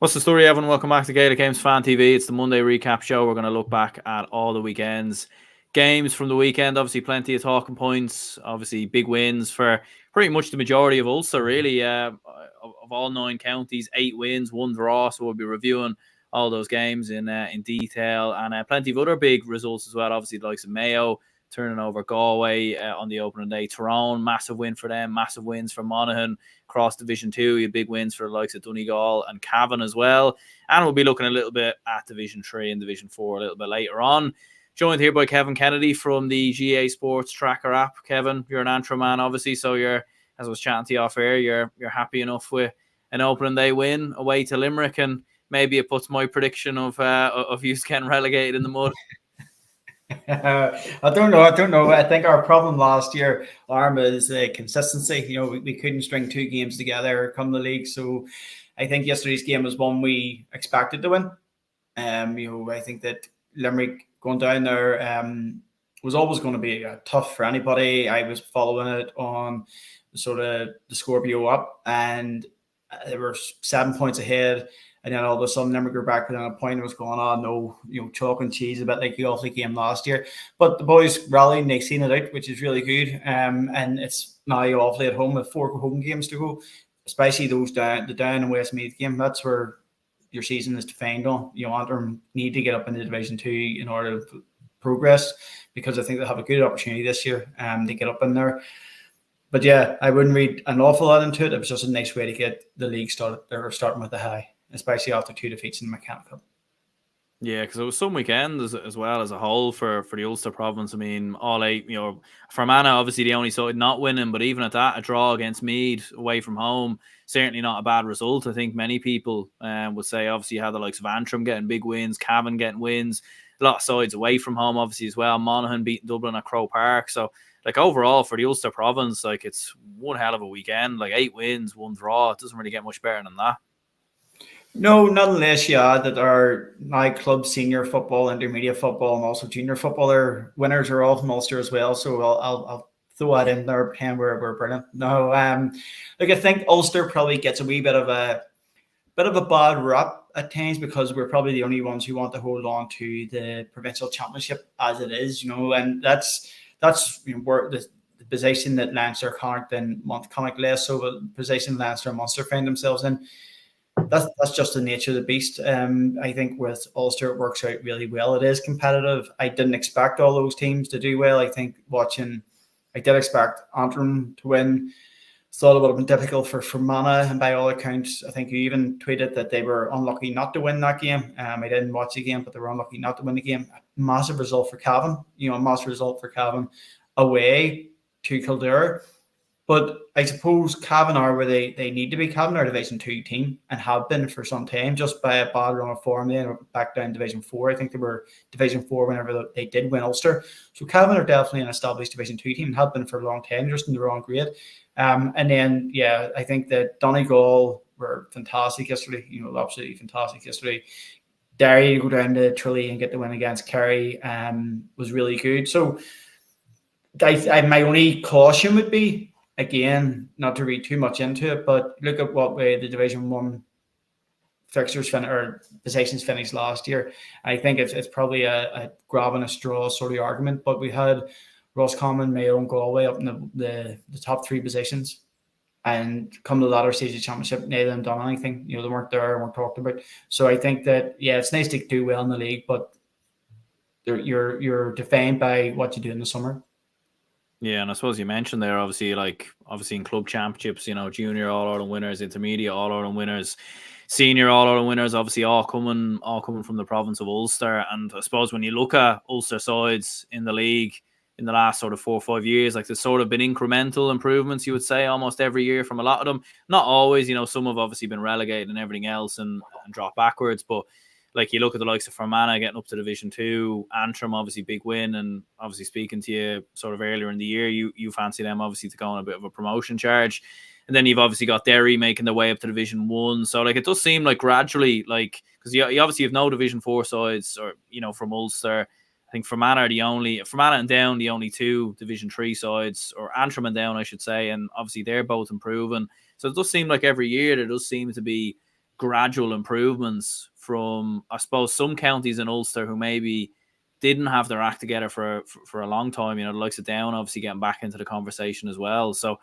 What's the story, everyone? Welcome back to Gaelic Games Fan TV. It's the Monday recap show. We're going to look back at all the weekend's games from the weekend. Obviously, plenty of talking points. Obviously, big wins for pretty much the majority of Ulster, really. Of all 9 counties, 8 wins, 1 draw. So we'll be reviewing all those games in detail, and plenty of other big results as well. Obviously, the likes of Mayo turning over Galway on the opening day. Tyrone, massive win for them. Massive wins for Monaghan. Across Division 2, you had big wins for the likes of Donegal and Cavan as well. And we'll be looking a little bit at Division 3 and Division 4 a little bit later on. Joined here by Kevin Kennedy from the GA Sports Tracker app. Kevin, you're an Antrim man, obviously, so you're, as I was chatting to you off air, you're happy enough with an opening day win away to Limerick, and maybe it puts my prediction of you getting relegated in the mud. I don't know. I think our problem last year, Arm, is consistency. We couldn't string 2 games together come the league. So I think yesterday's game was one we expected to win. I think that Limerick going down there was always going to be tough for anybody. I was following it on sort of the Scorpio up, and they were 7 points ahead. And then all of a sudden, Limerick were back within a point. It was going on, chalk and cheese, a bit like the Offaly game last year. But the boys rallied and they've seen it out, which is really good. And it's now Offaly at home with 4 home games to go, especially the Down and Westmeath game. That's where your season is defined on. Antrim need to get up into Division 2 in order to progress, because I think they'll have a good opportunity this year to get up in there. But yeah, I wouldn't read an awful lot into it. It was just a nice way to get the league started. They were starting with a high, especially after 2 defeats in the Mechanical. Yeah, because it was some weekend as well as a whole for the Ulster province. I mean, all 8, Fermanagh, obviously the only side not winning, but even at that, a draw against Meath away from home, certainly not a bad result. I think many people would say, obviously, you had the likes of Antrim getting big wins, Cavan getting wins, a lot of sides away from home, obviously, as well. Monaghan beating Dublin at Croke Park. So, overall, for the Ulster province, it's one hell of a weekend. 8 wins, 1 draw. It doesn't really get much better than that. No, not unless you add that our now club senior football, intermediate football, and also junior football, their winners are all from Ulster as well. So I'll throw that in there, pretend we're brilliant. No, I think Ulster probably gets a wee bit of a bad rap at times, because we're probably the only ones who want to hold on to the provincial championship as it is, and that's where the position that Leinster, Connacht, and Connacht less so, but the position Leinster and Munster find themselves in. That's just the nature of the beast. I think with Ulster it works out really well. It is competitive. I didn't expect all those teams to do well. I think I did expect Antrim to win. Thought it would have been difficult for Fermanagh, and by all accounts, I think you even tweeted that they were unlucky not to win that game. I didn't watch the game, but they were unlucky not to win the game. Massive result for Cavan. A massive result for Cavan away to Kildare. But I suppose Cavan are where they need to be. Cavan are a Division 2 team and have been for some time, just by a bad run of form. They were back down Division 4. I think they were Division 4 whenever they did win Ulster. So Cavan are definitely an established Division 2 team and have been for a long time, just in the wrong grade. And then, I think that Donegal were fantastic yesterday, absolutely fantastic yesterday. Derry to go down to Tralee and get the win against Kerry was really good. So my only caution would be, again, not to read too much into it, but look at what way the Division 1 fixtures or positions finished last year. I think it's probably a grabbing a straw sort of argument, but we had Roscommon, Mayo, and Galway up in the top 3 positions. And come to the latter stage of the championship, neither of them done anything. They weren't there, weren't talked about. So I think that, it's nice to do well in the league, but you're defined by what you do in the summer. Yeah, and I suppose you mentioned there, obviously in club championships, junior All-Ireland winners, intermediate All-Ireland winners, senior All-Ireland winners, obviously all coming from the province of Ulster. And I suppose when you look at Ulster sides in the league in the last sort of 4 or 5 years, there's sort of been incremental improvements, you would say, almost every year from a lot of them. Not always, some have obviously been relegated and everything else and dropped backwards, but you look at the likes of Fermanagh getting up to Division 2, Antrim, obviously big win, and obviously speaking to you sort of earlier in the year, you fancy them obviously to go on a bit of a promotion charge. And then you've obviously got Derry making their way up to Division 1. So it does seem gradually, because you obviously have no Division 4 sides or, from Ulster. I think Fermanagh and Down, the only 2 Division 3 sides, or Antrim and Down, I should say, and obviously they're both improving. So it does seem like every year there does seem to be gradual improvements from, I suppose, some counties in Ulster who maybe didn't have their act together for a long time. The likes of Down obviously getting back into the conversation as well. So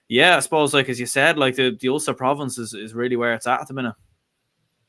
yeah, I suppose, like as you said, like the Ulster province is really where it's at the minute.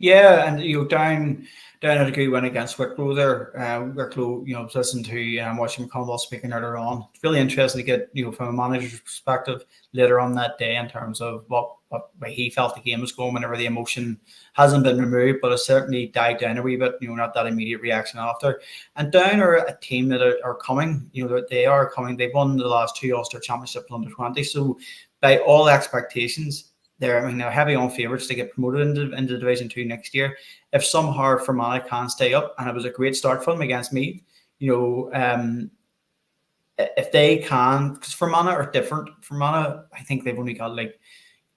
Yeah, and down had a good win against Wicklow there. Wicklow, listened to Washington McConville speaking earlier on. It's really interesting to get from a manager's perspective later on that day in terms of what way he felt the game was going. Whenever the emotion hasn't been removed, but it's certainly died down a wee bit. Not that immediate reaction after. And Down are a team that are coming. They are coming. They've won the last 2 Ulster Championships under 20. So by all expectations, they're heavy on favourites to get promoted into Division 2 next year. If somehow Fermanagh can stay up, and it was a great start for them against Meath, if they can, because Fermanagh are different. Fermanagh, I think they've only got like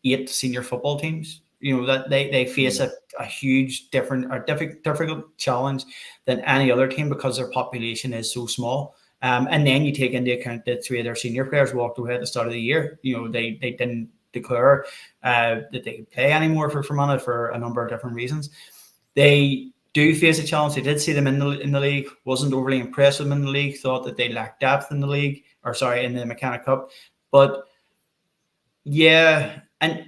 8 senior football teams. That they face a huge difficult challenge than any other team because their population is so small. And then you take into account that 3 of their senior players walked away at the start of the year. They didn't declare that they could play anymore for Fermanagh for a number of different reasons. They do face a challenge. They did see them in the league. Wasn't overly impressed with them in the league. Thought that they lacked depth in the league, in the McKenna Cup. But yeah, and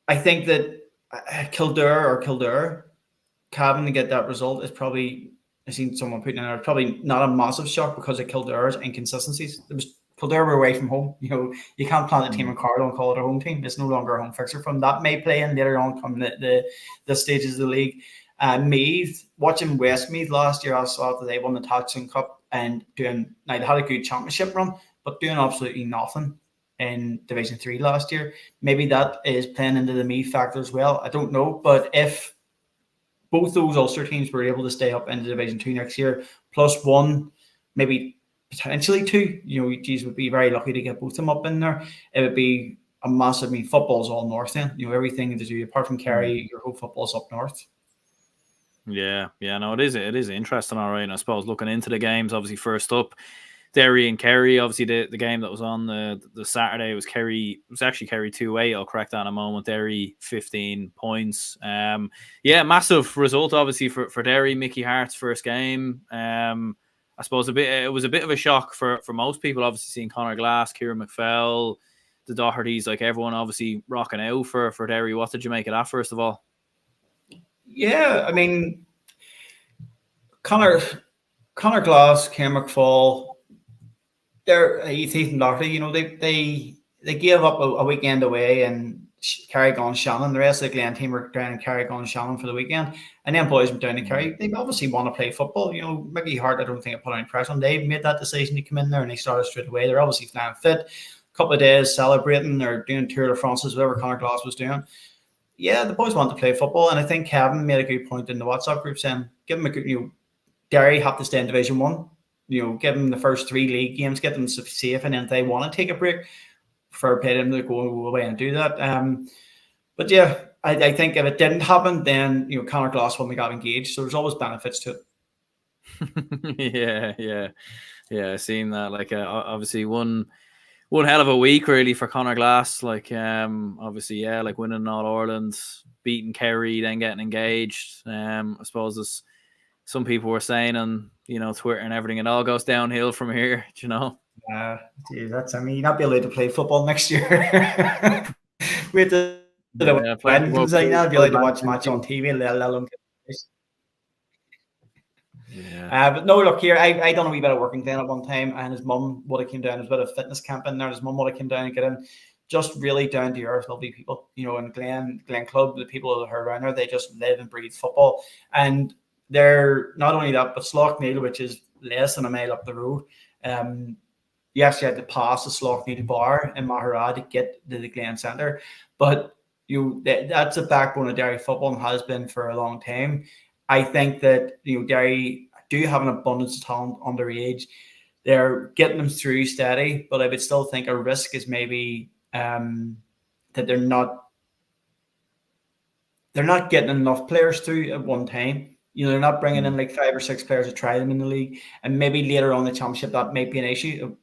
I think that Kildare, Cavan to get that result is probably, I've seen someone putting in there, probably not a massive shock because of Kildare's inconsistencies. Kildare were away from home. You can't plant a team in Carlow and call it a home team. It's no longer a home fixture from that. May play in later on come the stages of the league. Meath, watching Westmeath last year, I saw that they won the Taxon Cup and they had a good championship run, but doing absolutely nothing in Division 3 last year. Maybe that is playing into the Meath factor as well. I don't know, but if both those Ulster teams were able to stay up into Division 2 next year, plus one, maybe potentially 2, would be very lucky to get both of them up in there. It would be a massive. Football's all north then. Everything to do apart from Kerry, your whole football's up north. Yeah, no, it is interesting. All right, and I suppose looking into the games, obviously first up, Derry and Kerry. Obviously the game that was on the Saturday was Kerry. It was actually Kerry 2-8. I'll correct that in a moment. Derry 15 points. Massive result obviously for Derry. Mickey Hart's first game. I suppose it was a bit of a shock for most people, obviously seeing Conor Glass, Kieran McFell, the Dohertys, like everyone obviously rocking out for Derry. What did you make of that, first of all? Yeah, Conor Glass, Kieran McFall, Ethan Doherty, they gave up a weekend away and Carrick-on-Shannon. The rest of the Glen team were down in Carrick-on-Shannon for the weekend. And then boys went down to Kerry. They obviously want to play football. Mickey Hart, I don't think it put any pressure on. They made that decision to come in there and they started straight away. They're obviously flying fit. A couple of days celebrating. They're doing Tour de France, whatever Conor Glass was doing. Yeah, the boys want to play football. And I think Kevin made a good point in the WhatsApp group saying, give them a good, Derry have to stay in Division 1. Give them the first 3 league games, get them safe. And then if they want to take a break, for pay them to go away and do that. But yeah, I think if it didn't happen, then Conor Glass wouldn't have got engaged. So there's always benefits to it. Yeah. Seeing that, like obviously one hell of a week really for Conor Glass. Like obviously, like winning All Ireland, beating Kerry, then getting engaged. I suppose as some people were saying on Twitter and everything, it all goes downhill from here. That's you're not be allowed to play football next year. We had to when comes out now, be allowed to watch match on TV, let alone but no, look here, I done a wee bit of working then at one time, and his mum would have came down. There's a bit of fitness camp in there. His mum would have came down and get in. Just really down to earth, lovely people. And Glen Club, the people that are around there, they just live and breathe football. And they're not only that, but Slough-Neil, which is less than a mile up the road. You actually had to pass the Slough-Neil bar in Maharad to get to the Glen Centre. But that's a backbone of Derry football and has been for a long time. I think that Derry do have an abundance of talent underage. They're getting them through steady, but I would still think a risk is maybe that they're not getting enough players through at one time. They're not bringing in like 5 or 6 players to try them in the league, and maybe later on the championship that might be an issue.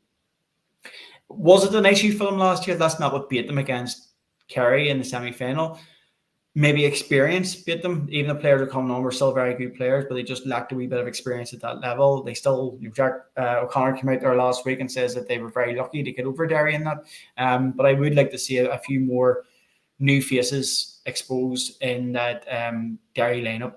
Was it an issue for them last year? That's not what beat them against Kerry in the semi-final. maybe experience beat them. Even the players are coming on were still very good players, but they just lacked a wee bit of experience at that level. They still, Jack O'Connor came out there last week and says that they were very lucky to get over Derry in that. But I would like to see a few more new faces exposed in that Derry lineup.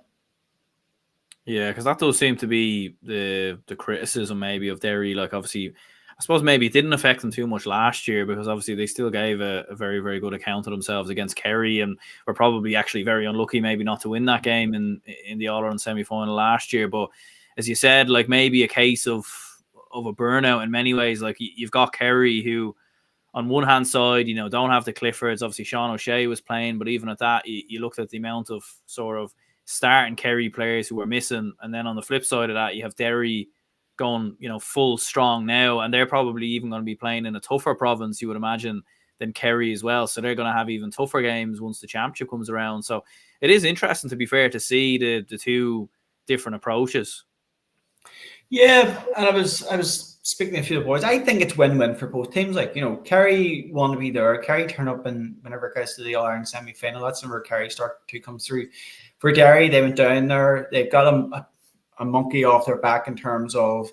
Yeah, because that does seem to be the criticism maybe of Derry. Like, obviously, I suppose maybe it didn't affect them too much last year because obviously they still gave a very, very good account of themselves against Kerry and were probably actually very unlucky maybe not to win that game in the All-Ireland semi-final last year. But as you said, like maybe a case of a burnout in many ways. Like you've got Kerry who on one hand side, don't have the Cliffords. Obviously, Sean O'Shea was playing, but even at that, you looked at the amount of sort of starting Kerry players who were missing. And then on the flip side of that, you have Derry going, full strong now, and they're probably even going to be playing in a tougher province, you would imagine, than Kerry as well. So they're going to have even tougher games once the championship comes around. So it is interesting, to be fair, to see the two different approaches. Yeah, and I was speaking to a few of the boys. I think it's win-win for both teams. Like, Kerry want to be there. Kerry turn up and whenever it gets to the All-Ireland semi-final, that's whenever Kerry start to come through. For Derry, they went down there. They've got a monkey off their back in terms of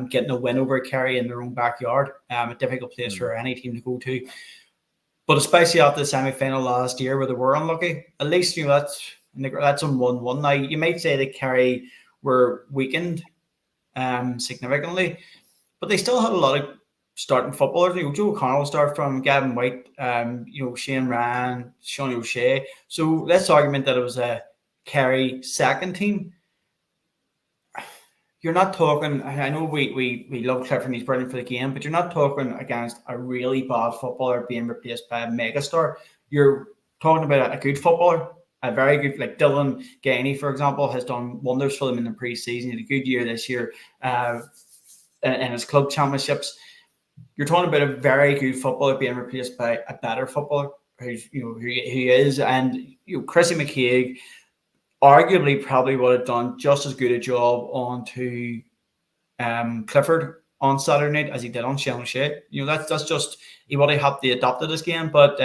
getting a win over Kerry in their own backyard. A difficult place for any team to go to. But especially after the semi-final last year where they were unlucky, at least that's on 1-1. Now, you might say that Kerry were weakened significantly, but they still had a lot of starting footballers. Joe O'Connor will start from Gavin White, Shane Ryan, Sean O'Shea. So let's argument that it was a Kerry second team. You're not talking, I know we love Clifford and he's brilliant for the game, but you're not talking against a really bad footballer being replaced by a megastar. You're talking about a good footballer, a very good, like Dylan Gainey, for example, has done wonders for them in the pre-season. He had a good year this year in his club championships. You're talking about a very good footballer being replaced by a better footballer who is, and Chrissy McCaig arguably probably would have done just as good a job on to Clifford on Saturday night as he did on Sean O'Shea. That's just, he would have had to adapt to this game, but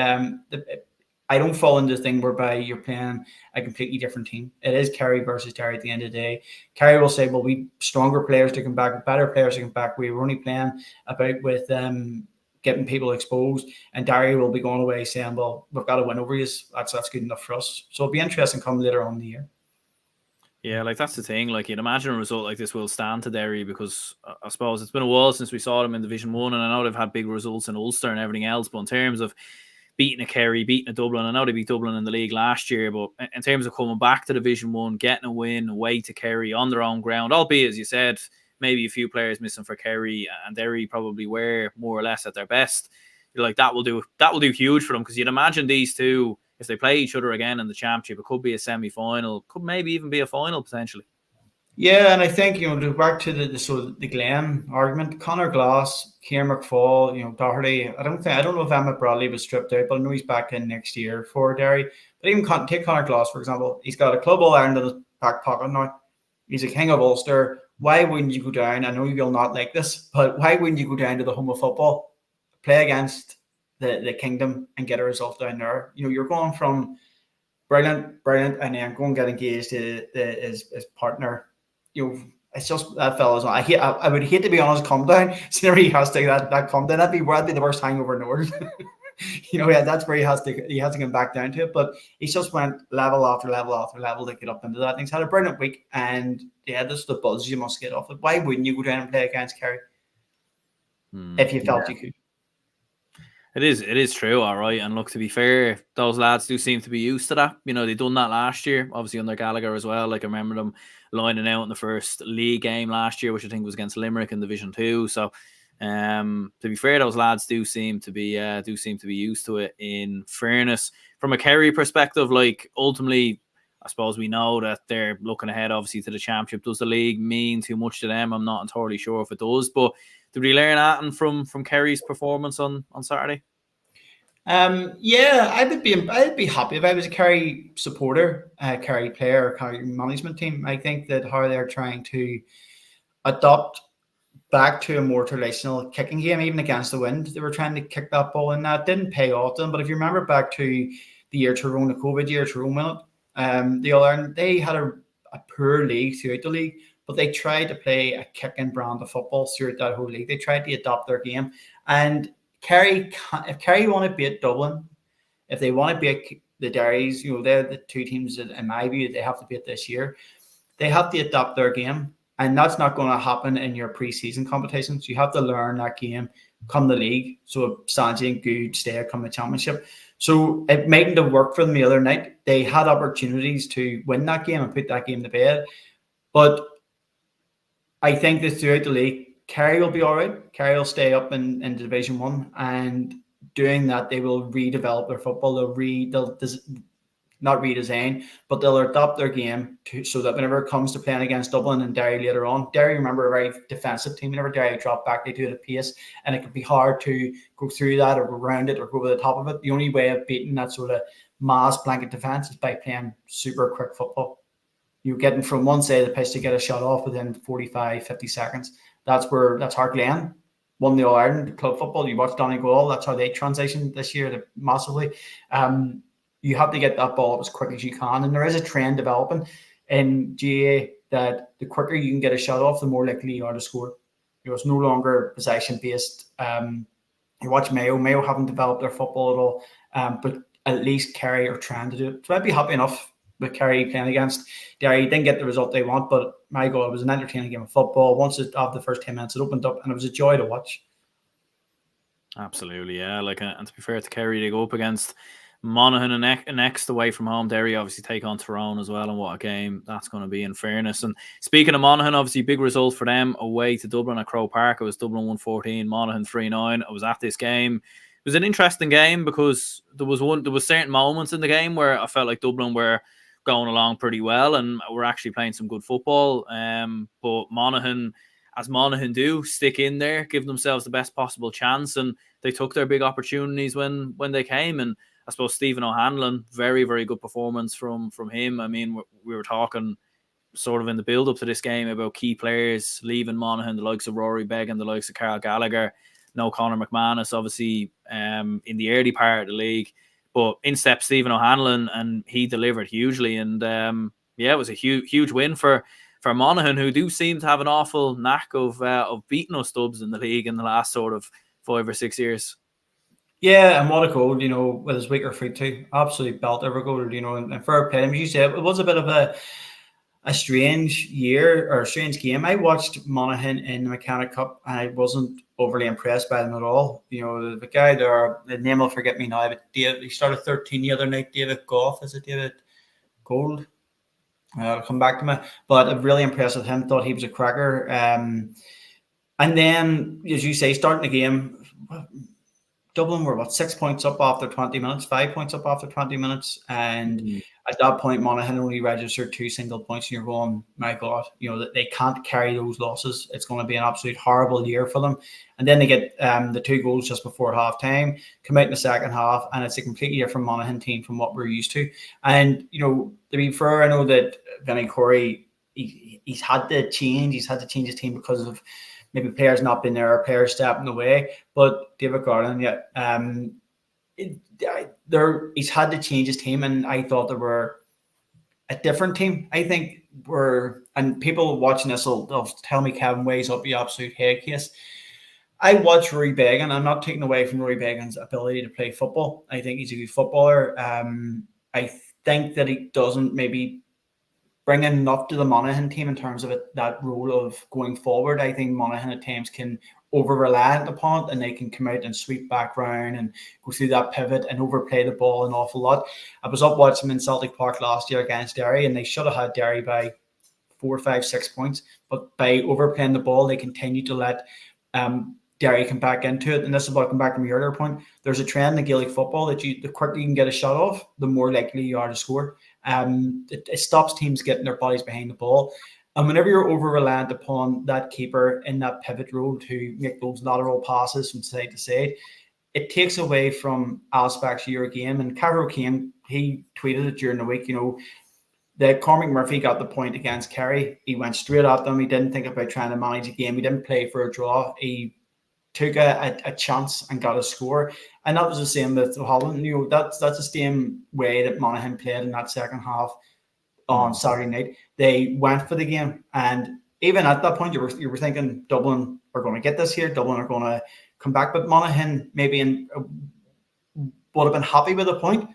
I don't fall into the thing whereby you're playing a completely different team. It is Kerry versus Derry at the end of the day. Kerry will say, well, we stronger players to come back, better players to come back. We were only playing about with getting people exposed, and Derry will be going away saying, well, we've got to win over you. That's good enough for us. So it'll be interesting come later on in the year. Yeah, like that's the thing. Like you'd imagine a result like this will stand to Derry because I suppose it's been a while since we saw them in Division 1, and I know they've had big results in Ulster and everything else, but in terms of beating a Kerry, beating a Dublin, I know they beat Dublin in the league last year, but in terms of coming back to Division 1, getting a win away to Kerry on their own ground, albeit, as you said, maybe a few players missing for Kerry, and Derry probably were more or less at their best. You're like, that will do huge for them, because you'd imagine these two, if they play each other again in the championship, it could be a semi-final, could maybe even be a final potentially. Yeah, and I think, to back to the Glen argument, Conor Glass, Ciaran McFall, Doherty, I don't know if Emmett Bradley was stripped out, but I know he's back in next year for Derry. But even take Conor Glass, for example. He's got a Club All-Ireland in his back pocket now. He's a king of Ulster. Why wouldn't you go down? I know you will not like this, but why wouldn't you go down to the home of football, play against the kingdom and get a result down there? You're going from brilliant, and then go and get engaged to his partner. It's just that fella's on. I would hate to be honest, come down. So he has to that come down. That'd be the worst hangover in the world. That's where he has to come back down to it. But he's just went level after level after level to get up into that. And he's had a brilliant week, and this is the buzz you must get off it. Why wouldn't you go down and play against Kerry if you felt you could? It is true, all right. And look, to be fair, those lads do seem to be used to that. They done that last year, obviously under Gallagher as well. Like I remember them lining out in the first league game last year, which I think was against Limerick in Division 2. So, to be fair, those lads do seem to be used to it. In fairness, from a Kerry perspective, like ultimately, I suppose we know that they're looking ahead, obviously, to the championship. Does the league mean too much to them? I'm not entirely sure if it does, but did we learn anything from Kerry's performance on Saturday? Yeah, I'd be happy if I was a Kerry supporter, a Kerry player, or Kerry management team. I think that how they're trying to adopt back to a more traditional kicking game, even against the wind, they were trying to kick that ball, and that didn't pay off them. But if you remember back to the the year Tyrone, the COVID year, Tyrone won it. The All-Ireland, they had a poor league throughout the league, but they tried to play a kicking brand of football throughout that whole league. They tried to adopt their game. And if Kerry want to beat Dublin, if they want to beat the Derrys, they're the two teams that, in my view, they have to beat this year. They have to adopt their game. And that's not going to happen in your pre-season competitions. You have to learn that game come the league, so it stands you in good stead come the championship. So it mightn't have worked for them the other night. They had opportunities to win that game and put that game to bed. But I think that throughout the league, Kerry will be all right. Kerry will stay up in Division 1. And doing that, they will redevelop their football. They'll not redesign, but they'll adopt their game so that whenever it comes to playing against Dublin and Derry later on, Derry, remember, a very defensive team. Whenever Derry drop back, they do it at pace, and it can be hard to go through that or go around it or go over the top of it. The only way of beating that sort of mass blanket defense is by playing super quick football. You're getting from one side of the pitch to get a shot off within 45, 50 seconds. That's Hart Glen won the All-Ireland club football. You watch Donegal, that's how they transitioned this year massively. You have to get that ball up as quick as you can. And there is a trend developing in GAA that the quicker you can get a shot off, the more likely you are to score. It's no longer possession-based. You watch Mayo. Mayo haven't developed their football at all, but at least Kerry are trying to do it. So I'd be happy enough with Kerry playing against Derry. Didn't get the result they want, but my God, it was an entertaining game of football. Once after the first 10 minutes, it opened up, and it was a joy to watch. Absolutely, yeah. And to be fair to Kerry, they go up against Monaghan and next away from home. Derry obviously take on Tyrone as well, and what a game that's going to be, in fairness. And speaking of Monaghan, obviously big result for them away to Dublin at Croke Park. It was Dublin 114, Monaghan 3-9. I was at this game. It was an interesting game because there was certain moments in the game where I felt like Dublin were going along pretty well and were actually playing some good football. But Monaghan, as Monaghan do, stick in there, give themselves the best possible chance, and they took their big opportunities when they came. And I suppose Stephen O'Hanlon, very, very good performance from him. I mean, we were talking sort of in the build-up to this game about key players leaving Monaghan, the likes of Rory Beggan, the likes of Carl Gallagher, no Conor McManus, obviously, in the early part of the league. But in stepped Stephen O'Hanlon, and he delivered hugely. And it was a huge win for Monaghan, who do seem to have an awful knack of beating us Dubs in the league in the last sort of 5 or 6 years. Yeah, and what a goal, with his weaker feet too. Absolutely belt every goal, and fair play. As you said, it was a bit of a strange year or a strange game. I watched Monaghan in the Mechanic Cup, and I wasn't overly impressed by them at all. The guy there, the name will forget me now, but he started 13 the other night. David Goff, is it David Gold? I'll come back to me, but I'm really impressed with him. Thought he was a cracker. And then, as you say, starting the game, Dublin were 6 points up after 20 minutes, 5 points up after 20 minutes. And at that point, Monaghan only registered 2 single points. And you're going, my God, that they can't carry those losses. It's going to be an absolute horrible year for them. And then they get the 2 goals just before half time, come out in the second half, and it's a completely different Monaghan team from what we're used to. And, to be fair, I know that Vinnie Corey, he's had to change. He's had to change his team because of maybe players not being there or players stepping away. But David Garland, he's had to change his team, and I thought they were a different team. I think and people watching this they'll tell me Kevin weighs up the absolute head case. I watch Rory Beggan. I'm not taking away from Rory Beggan's ability to play football. I think he's a good footballer. I think that he doesn't maybe bring enough to the Monaghan team in terms of that role of going forward. I think Monaghan at times can over-reliant upon it, and they can come out and sweep back round and go through that pivot and overplay the ball an awful lot. I was up watching them in Celtic Park last year against Derry, and they should have had Derry by 4, 5, 6 points. But by overplaying the ball, they continue to let Derry come back into it. And this is what I come back to my earlier point. There's a trend in Gaelic football that the quicker you can get a shot off, the more likely you are to score. It stops teams getting their bodies behind the ball. And whenever you're over-reliant upon that keeper in that pivot role to make those lateral passes from side to side, it takes away from aspects of your game. And Carroll Kane, he tweeted it during the week, that Cormac Murphy got the point against Kerry. He went straight at them. He didn't think about trying to manage a game. He didn't play for a draw. He took a chance and got a score. And that was the same with Holland. That's the same way that Monaghan played in that second half on Saturday night. They went for the game, and even at that point, you were thinking Dublin are going to get this here. Dublin are going to come back, but Monaghan maybe would have been happy with a point.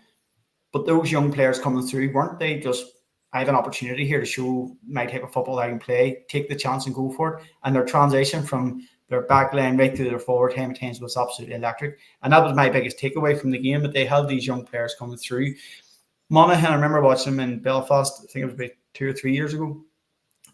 But those young players coming through, weren't they? Just, I have an opportunity here to show my type of football I can play, take the chance and go for it. And their transition from their back line right to their forward time was absolutely electric. And that was my biggest takeaway from the game, that they had these young players coming through. Monaghan, I remember watching them in Belfast, I think it was about 2 or 3 years ago.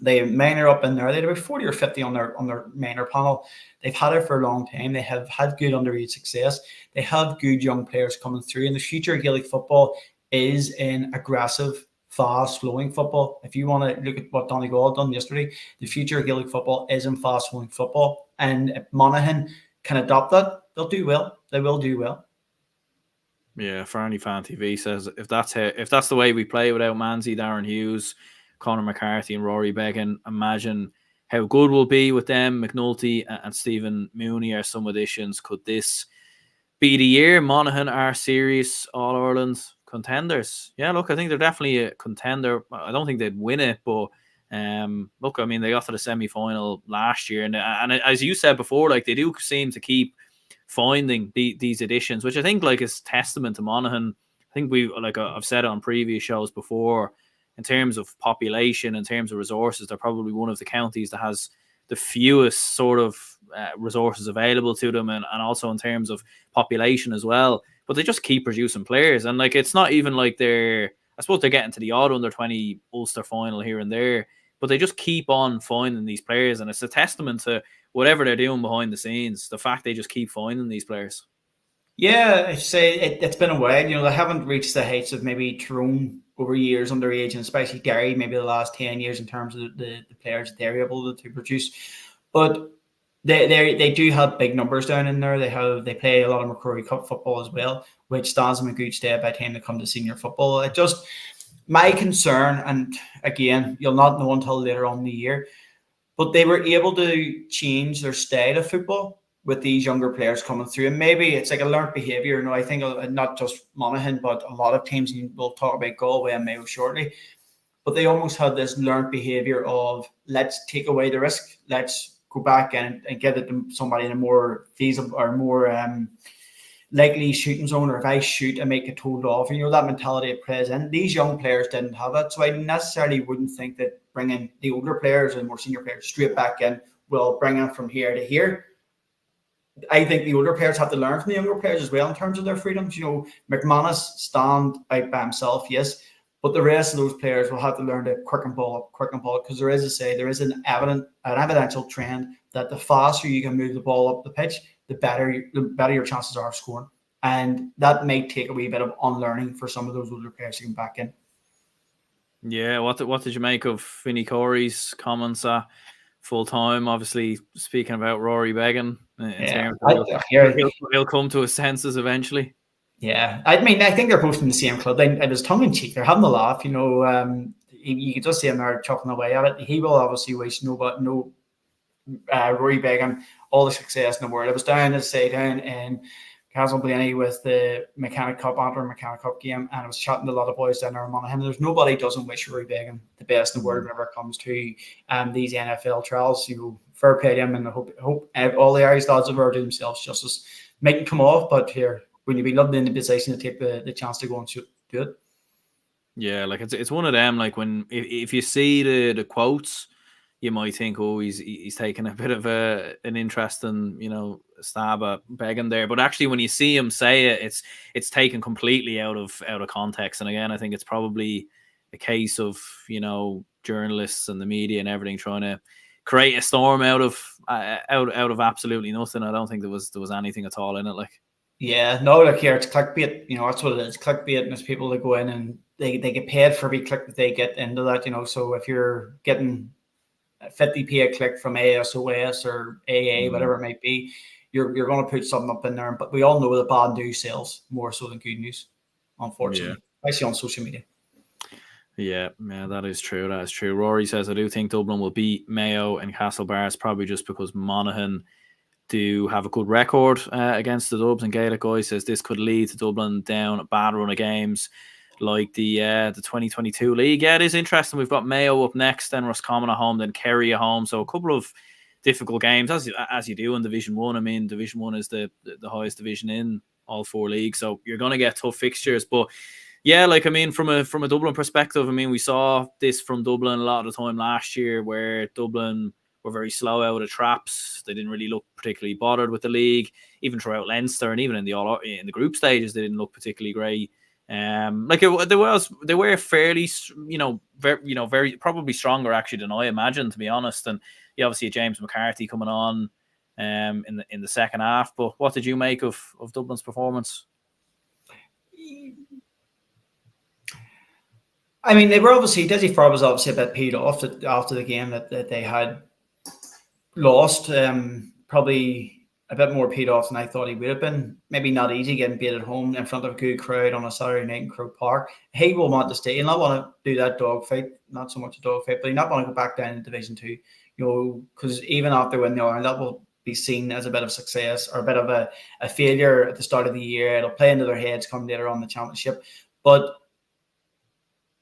They minor up in there. They had about 40 or 50 on their minor panel. They've had it for a long time. They have had good underage success. They have good young players coming through. And the future of Gaelic football is in aggressive, fast-flowing football. If you want to look at what Donegal done yesterday, the future of Gaelic football is in fast-flowing football. And if Monaghan can adopt that, they'll do well. They will do well. Yeah, Farney Fan TV says if that's the way we play without Manzi, Darren Hughes, Conor McCarthy and Rory Beggan, imagine how good we'll be with them. McNulty and Stephen Mooney are some additions. Could this be the year? Monaghan are serious All-Ireland contenders. Yeah, look, I think they're definitely a contender. I don't think they'd win it, but look, I mean, they got to the semi-final last year, and as you said before, like, they do seem to keep finding these additions, which I think like is testament to Monaghan. I think I've said it on previous shows before, in terms of population, in terms of resources, they're probably one of the counties that has the fewest sort of resources available to them, and also in terms of population as well. But they just keep producing players, and like, it's not even like I suppose they're getting to the odd under-20 Ulster final here and there, but they just keep on finding these players, and it's a testament to whatever they're doing behind the scenes, the fact they just keep finding these players. Yeah, I say it's been a while. They haven't reached the heights of maybe Tyrone over years underage, and especially Derry maybe the last 10 years in terms of the players that they're able to produce. But they do have big numbers down in there. They play a lot of McCrory Cup football as well, which stands them a good stead by the time they come to senior football. It just, my concern, and again, you'll not know until later on in the year, but they were able to change their style of football with these younger players coming through. And maybe it's like a learned behaviour. I think not just Monaghan, but a lot of teams, and we'll talk about Galway and Mayo shortly, but they almost had this learned behaviour of, let's take away the risk. Let's go back and get it to somebody in a more feasible or more likely shooting zone, or if I shoot, I make it told off. And that mentality it plays in. These young players didn't have it. So I necessarily wouldn't think that bringing the older players and more senior players straight back in will bring them from here to here. I think the older players have to learn from the younger players as well in terms of their freedoms. McManus stand out by himself, yes, but the rest of those players will have to learn to quicken ball up, because there is an evidential trend that the faster you can move the ball up the pitch, the better your chances are of scoring. And that may take a wee bit of unlearning for some of those older players to come back in. Yeah, what did you make of Vinnie Corey's comments full time? Obviously, speaking about Rory Beggan, he'll come to his senses eventually. Yeah, I mean, I think they're both in the same club. It was tongue in cheek. They're having a laugh. You can just see him there chopping away at it. He will obviously wish Rory Beggan all the success in the world. I was down in Castleblaney with the Mechanic Cup game, and I was chatting to a lot of boys down there in Monaghan. There's nobody doesn't wish Rory Beggan the best in the world whenever it comes to these NFL trials. Fair play to him, and I hope all the Irish lads over do themselves justice. Mightn't come off, but here, when you be loved in the position to take the chance to go and do it. Yeah, like it's one of them. Like, when if you see the quotes, you might think, oh, he's taking a bit of an interest in, stab at Beggan there. But actually, when you see him say it, it's taken completely out of context. And again, I think it's probably a case of journalists and the media and everything trying to create a storm out of absolutely nothing. I don't think there was anything at all in it. Like. Yeah, no, look here, it's clickbait. That's what it is. Clickbait, and it's people that go in and they get paid for every click that they get into that. So if you're getting 50p a click from ASOS or AA, whatever it might be, you're going to put something up in there. But we all know that bad news sells more so than good news, unfortunately, especially on social media. Yeah, that is true. That is true. Rory says, I do think Dublin will beat Mayo and Castlebar, probably just because Monaghan do have a good record against the Dubs, and Gaelic Guy says this could lead to Dublin down a bad run of games like the 2022 league. Yeah, it is interesting. We've got Mayo up next, then Roscommon at home, then Kerry at home. So a couple of difficult games, as you do in Division 1. I mean, Division 1 is the highest division in all 4 leagues. So you're going to get tough fixtures. But yeah, like, I mean, from a Dublin perspective, I mean, we saw this from Dublin a lot of the time last year, where Dublin were very slow out of traps. They didn't really look particularly bothered with the league, even throughout Leinster, and even in the group stages, they didn't look particularly great. They were fairly, very probably stronger actually than I imagined, to be honest. And you obviously had James McCarthy coming on in the second half. But what did you make of Dublin's performance? I mean, they were obviously, Desi Farr was obviously a bit peed off after the game that they had lost. Probably a bit more peed off than I thought he would have been. Maybe not easy getting beat at home in front of a good crowd on a Saturday night in Croke Park. He will want to stay. He'll not want to do that dogfight, not so much a dogfight, but he'll not want to go back down in Division 2. Because even after winning the Ireland, that will be seen as a bit of success or a bit of a failure at the start of the year. It'll play into their heads come later on the championship. But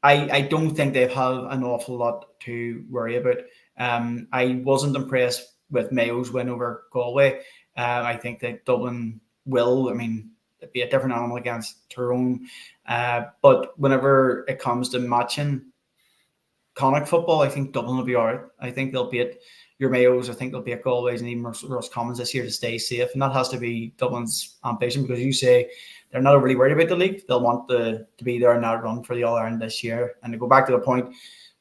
I don't think they've had an awful lot to worry about. I wasn't impressed with Mayo's win over Galway. I think that Dublin will, it'd be a different animal against Tyrone. But whenever it comes to matching Connacht football, I think Dublin will be all right. I think they'll beat your Mayos. I think they'll beat Galways and even Roscommons this year to stay safe. And that has to be Dublin's ambition, because you say they're not really worried about the league. They'll want to be there in that run for the All-Ireland this year. And to go back to the point,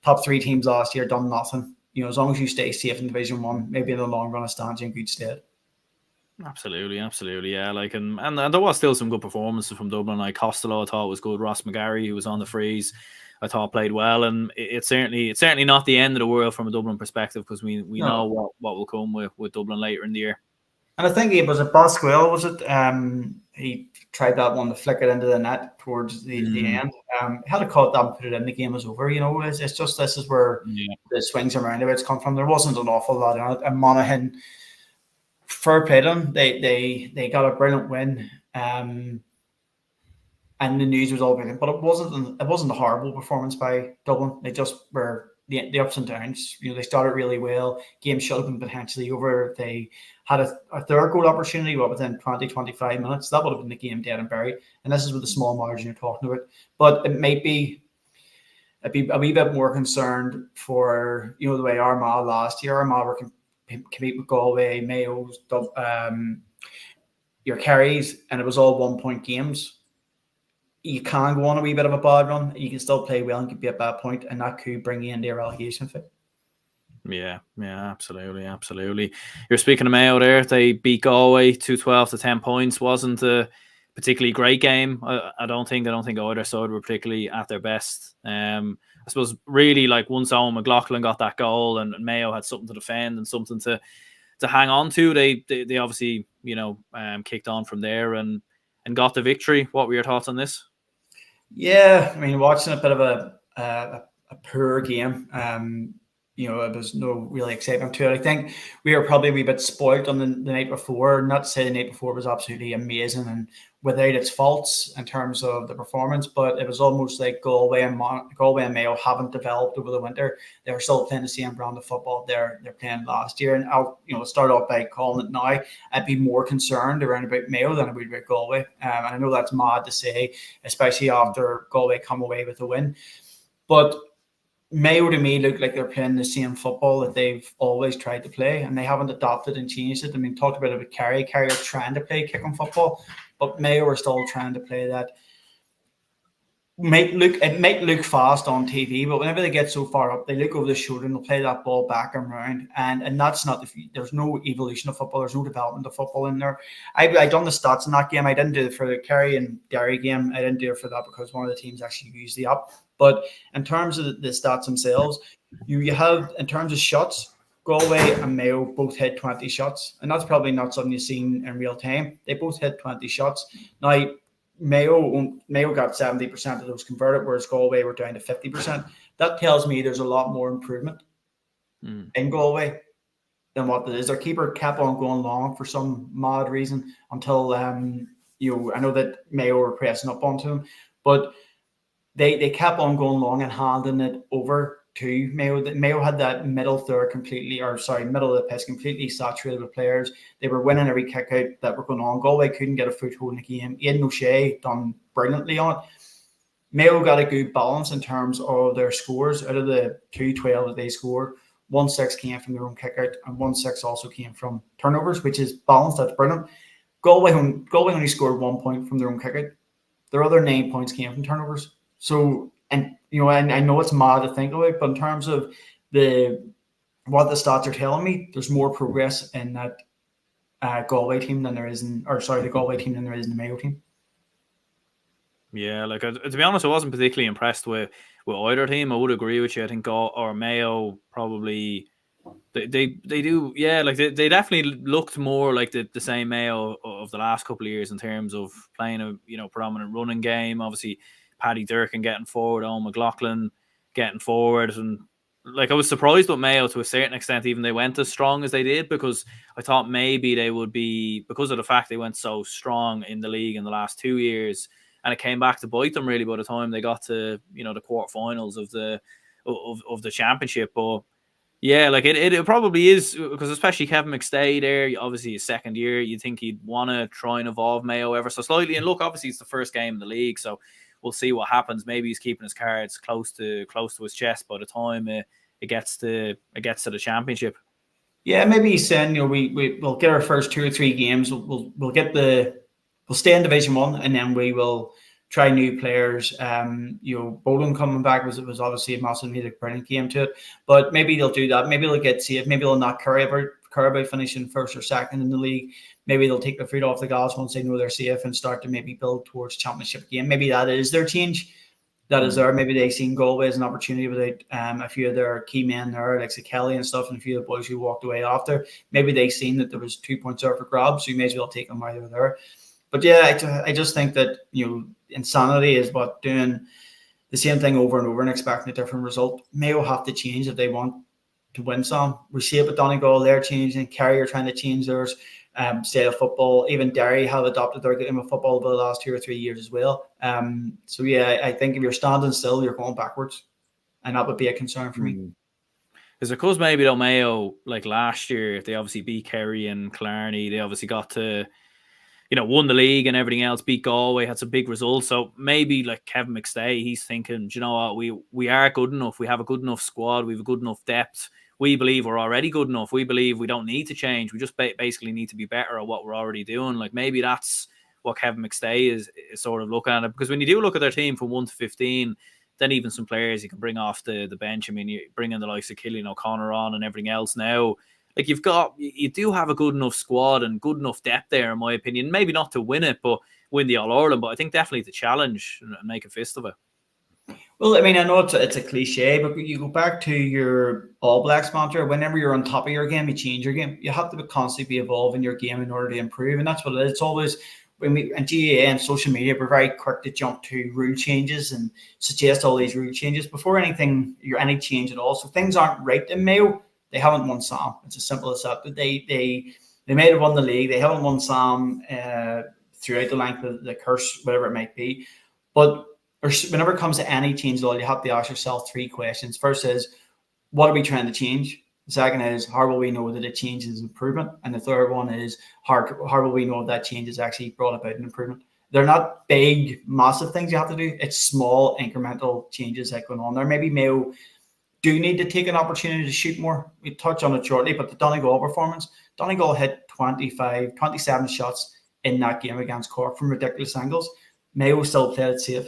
top 3 teams last year done nothing. As long as you stay safe in Division 1, maybe in the long run it stands you in good stead. Absolutely, yeah. And there was still some good performances from Dublin. Like Costello, I thought was good. Ross McGarry, who was on the freeze, I thought played well. And it's certainly not the end of the world from a Dublin perspective, because we know what will come with Dublin later in the year. And I think it was Boswell, was it? He tried that one to flick it into the net towards the end. Had a caught that and put it in, the game was over. It's just, this is where the swings and roundabouts come from. There wasn't an awful lot in it. And Monaghan, fair play to them. They got a brilliant win. And the news was all about it. But it wasn't a horrible performance by Dublin. They just were the ups and downs. They started really well. Game should have been potentially over. They had a third goal opportunity within 20-25 minutes. That would have been the game dead and buried. And this is with the small margin you're talking about. But it might be a wee bit more concerned for the way Armagh last year. Armagh were compete with Galway, Mayo, your Kerrys, and it was all 1-point games. You can go on a wee bit of a bad run. You can still play well and could be at that point, and that could bring you into a relegation fit. Yeah, absolutely. You're speaking of Mayo there. They beat Galway 2-12 to 10 points. Wasn't a particularly great game. I don't think either side were particularly at their best. I suppose really, like, once Owen McLaughlin got that goal and Mayo had something to defend and something to hang on to, they obviously kicked on from there and got the victory. What were your thoughts on this? Yeah, watching a bit of a poor game. It was no really excitement to it. I think we were probably a wee bit spoilt on the night before. Not to say the night before was absolutely amazing and without its faults in terms of the performance, but it was almost like Galway and Mayo haven't developed over the winter. They're still playing the same brand of football they're playing last year. And I'll start off by calling it now. I'd be more concerned around about Mayo than I would about Galway. And I know that's mad to say, especially after Galway come away with a win. But Mayo to me look like they're playing the same football that they've always tried to play, and they haven't adopted and changed it. Talked about it with Kerry. Kerry are trying to play kicking football, but Mayo are still trying to play that. It might look fast on TV, but whenever they get so far up, they look over the shoulder and they'll play that ball back and round. And that's not there's no evolution of football. There's no development of football in there. I done the stats in that game. I didn't do it for the Kerry and Derry game. I didn't do it for that because one of the teams actually used the app. But in terms of the stats themselves, you have, in terms of shots, Galway and Mayo both hit 20 shots. And that's probably not something you've seen in real time. They both hit 20 shots. Now, Mayo got 70% of those converted, whereas Galway were down to 50%. That tells me there's a lot more improvement in Galway. than what it is. Their keeper kept on going long for some mad reason until I know that Mayo were pressing up onto him, but they kept on going long and handing it over to Mayo. Mayo had that middle third middle of the pitch completely saturated with players. They were winning every kick out that were going on. Galway couldn't get a foothold in the game. Aidan O'Shea done brilliantly on it. Mayo got a good balance in terms of their scores. Out of the 2-12 that they scored, 1-6 came from their own kick out and 1-6 also came from turnovers, which is balanced. That's brilliant. Galway only scored 1 point from their own kick out. Their other 9 points came from turnovers. So, and I know it's mad to think about, but in terms of what the stats are telling me, there's more progress in that Galway team than there is the Galway team than there is in the Mayo team. Yeah, to be honest, I wasn't particularly impressed with either team. I would agree with you. I think Mayo probably they do. Yeah, they definitely looked more like the same Mayo of the last couple of years in terms of playing a predominant running game. Obviously, Paddy Durkin getting forward, Owen McLaughlin getting forward, and I was surprised with Mayo to a certain extent, even they went as strong as they did, because I thought maybe they would be, because of the fact they went so strong in the league in the last 2 years. And it came back to bite them really by the time they got to the quarterfinals of the championship. But yeah, it probably is, because especially Kevin McStay there, obviously his second year, you'd think he'd want to try and evolve Mayo ever so slightly. And look, obviously it's the first game in the league, so we'll see what happens. Maybe he's keeping his cards close to his chest by the time it gets to the championship. Yeah, maybe he's saying we'll get our first 2 or 3 games. We'll stay in Division 1 and then we will try new players. Bowden coming back was obviously a massive brilliant game to it. But maybe they'll do that. Maybe they'll get safe. Maybe they'll not care about finishing first or second in the league. Maybe they'll take the foot off the gas once they know they're safe and start to maybe build towards championship game. Maybe that is their change. That is there. Maybe they've seen Galway as an opportunity without a few of their key men there, like Kelly and stuff, and a few of the boys who walked away after. Maybe they've seen that there was 2 points there for grabs, so you may as well take them while they're there. But yeah, I just think that insanity is what doing the same thing over and over and expecting a different result. Mayo have to change if they want to win some. We see it with Donegal, they're changing. Kerry are trying to change theirs style of football. Even Derry have adopted their game of football over the last 2 or 3 years as well. So yeah, I think if you're standing still, you're going backwards, and that would be a concern for me. Is it because maybe Mayo, last year, they obviously beat Kerry and Killarney, they obviously got to won the league and everything else, beat Galway, had some big results. So maybe Kevin McStay, he's thinking, you know what, we are good enough. We have a good enough squad. We have a good enough depth. We believe we're already good enough. We believe we don't need to change. We just basically need to be better at what we're already doing. Maybe that's what Kevin McStay is sort of looking at it. Because when you do look at their team from 1 to 15, then even some players you can bring off the bench. I mean, you bring in the likes of Killian O'Connor on and everything else now. You do have a good enough squad and good enough depth there, in my opinion. Maybe not to win it, but win the All-Ireland. But I think definitely to challenge and make a fist of it. Well, I mean, I know it's a cliche, but you go back to your All Blacks mantra. Whenever you're on top of your game, you change your game. You have to constantly be evolving your game in order to improve, and that's what it is. It's always and GAA and social media, we're very quick to jump to rule changes and suggest all these rule changes before any change at all. So things aren't right in Mayo. They haven't won Sam. It's as simple as that. But they might have won the league. They haven't won Sam throughout the length of the curse, whatever it might be. But whenever it comes to any change at all, you have to ask yourself 3 questions. First is, what are we trying to change? The second is, how will we know that a change is improvement? And the third one is, how will we know that change has actually brought about an improvement? They're not big, massive things you have to do. It's small, incremental changes that going on there. Maybe Mayo do need to take an opportunity to shoot more. We touch on it shortly, but the Donegal performance, Donegal hit 27 shots in that game against Cork from ridiculous angles. Mayo still played it safe.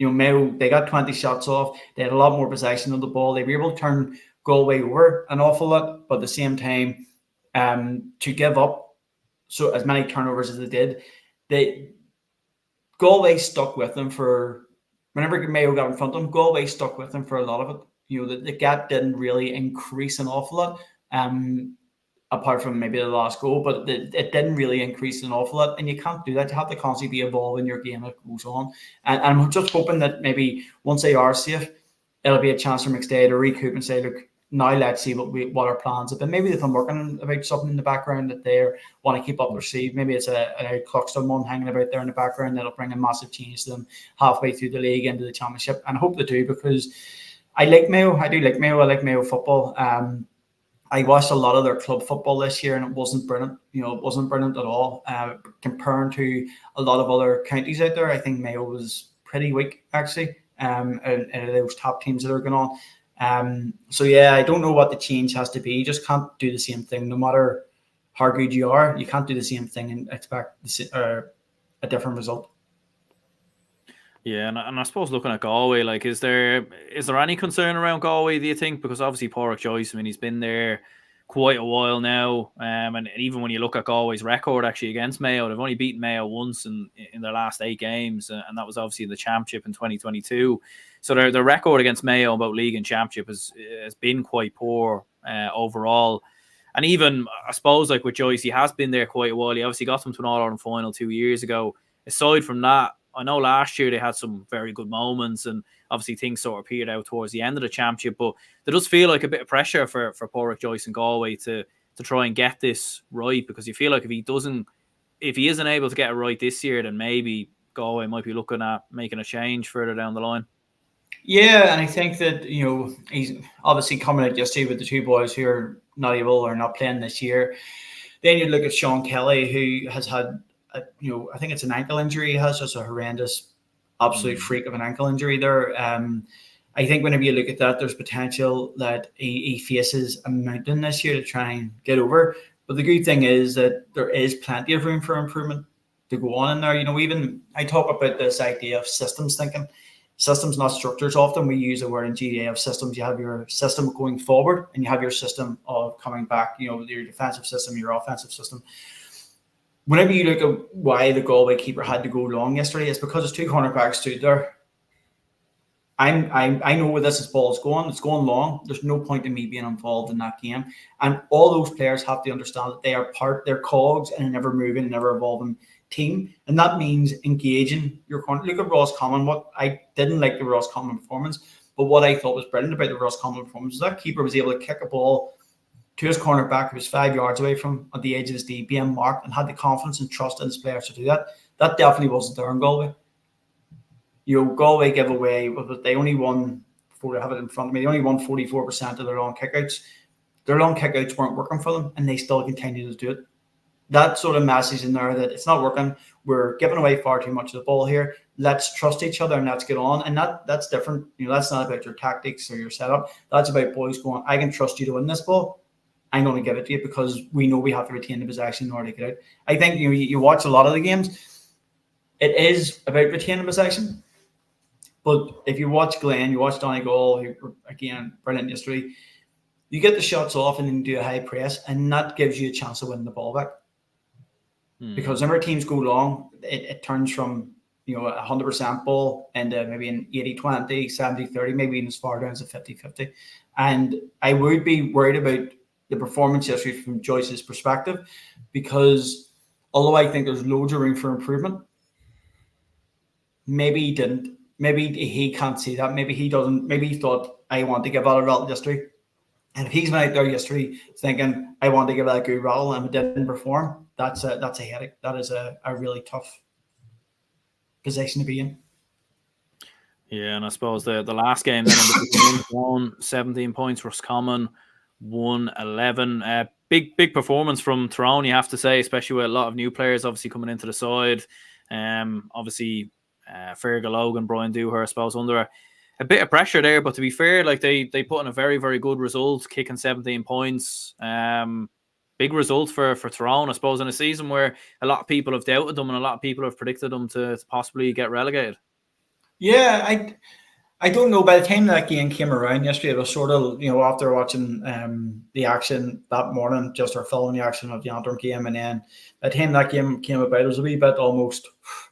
Mayo, they got 20 shots off. They had a lot more possession of the ball. They were able to turn Galway over an awful lot, but at the same time, to give up so as many turnovers as they did, Galway stuck with them for, whenever Mayo got in front of them, Galway stuck with them for a lot of it. The gap didn't really increase an awful lot, apart from maybe the last goal, but it didn't really increase an awful lot. And you can't do that. You have to constantly be evolving your game as it goes on. And I'm just hoping that maybe once they are safe, it'll be a chance for McStay to recoup and say, look, now let's see what our plans have been. Maybe they've been working about something in the background that they want to keep up their sleeve. Maybe it's an Cluxton one hanging about there in the background that'll bring a massive change to them halfway through the league into the championship. And I hope they do, because I like Mayo. I do like Mayo. I like Mayo football. I watched a lot of their club football this year, and it wasn't brilliant. It wasn't brilliant at all. Compared to a lot of other counties out there, I think Mayo was pretty weak, actually, and those top teams that are going on. So yeah, I don't know what the change has to be. You just can't do the same thing, no matter how good you are. You can't do the same thing and expect a different result. Yeah, and I suppose looking at Galway, like, is there any concern around Galway, do you think? Because obviously Pádraig Joyce, I mean, he's been there quite a while now, and even when you look at Galway's record actually against Mayo, they've only beaten Mayo once in their last 8 games, and that was obviously in the championship in 2022. So their record against Mayo in both league and championship has been quite poor overall. And even, I suppose, like with Joyce, he has been there quite a while. He obviously got them to an All-Ireland final 2 years ago. Aside from that, I know last year they had some very good moments, and obviously things sort of petered out towards the end of the championship. But there does feel like a bit of pressure for Pádraig Joyce and Galway to try and get this right, because you feel like if he isn't able to get it right this year, then maybe Galway might be looking at making a change further down the line. Yeah, and I think that he's obviously coming out yesterday with the 2 boys who are not able or not playing this year. Then you look at Sean Kelly, who has had I think it's an ankle injury he has, just a horrendous, absolute freak of an ankle injury there. I think whenever you look at that, there's potential that he faces a mountain this year to try and get over. But the good thing is that there is plenty of room for improvement to go on in there. Even I talk about this idea of systems thinking. Systems, not structures. Often we use the word in GDA of systems. You have your system going forward, and you have your system of coming back, your defensive system, your offensive system. Whenever you look at why the Galway keeper had to go long yesterday, it's because his 2 cornerbacks stood there. I know where this ball is going. It's going long. There's no point in me being involved in that game. And all those players have to understand that they're cogs in an ever-moving and ever-evolving team. And that means engaging your corner. Look at Roscommon. What I didn't like the Roscommon performance, but what I thought was brilliant about the Roscommon performance was that keeper was able to kick a ball to his cornerback, who was 5 yards away from at the edge of his D, being marked, and had the confidence and trust in his players to do that. That definitely wasn't there in Galway. Galway gave away, they only won, I have it in front of me, they only won 44% of their long kickouts. Their long kickouts weren't working for them, and they still continued to do it. That sort of message in there that it's not working, we're giving away far too much of the ball here, let's trust each other and let's get on. And that's different. That's not about your tactics or your setup. That's about boys going, I can trust you to win this ball. I'm going to give it to you because we know we have to retain the possession in order to get out. I think you watch a lot of the games, it is about retaining possession. But if you watch Glen, you watch Donegal, who again, brilliant yesterday, you get the shots off and then do a high press, and that gives you a chance of winning the ball back. Because whenever teams go long, it turns from 100% ball into maybe an 80-20, 70-30, maybe even as far down as a 50-50. And I would be worried about the performance yesterday from Joyce's perspective, because although I think there's loads of room for improvement, maybe he didn't. Maybe he can't see that. Maybe he doesn't. Maybe he thought, I want to give out a rattle yesterday. And if he's been out there yesterday thinking, I want to give that a good rattle, and it didn't perform, that's a headache. That is a really tough position to be in. Yeah, and I suppose the last game then won 17 points, Roscommon won 11. Big performance from Tyrone, you have to say, especially with a lot of new players obviously coming into the side. Obviously Fergal Logan, Brian Dooher, I suppose, under a bit of pressure there, but to be fair, like they put in a very, very good result, kicking 17 points. Big result for Tyrone, I suppose, in a season where a lot of people have doubted them and a lot of people have predicted them to possibly get relegated. Yeah, I don't know. By the time that game came around yesterday, it was sort of, after watching the action that morning, just or following the action of the Antrim game, and then by the time that game came about, I was a wee bit almost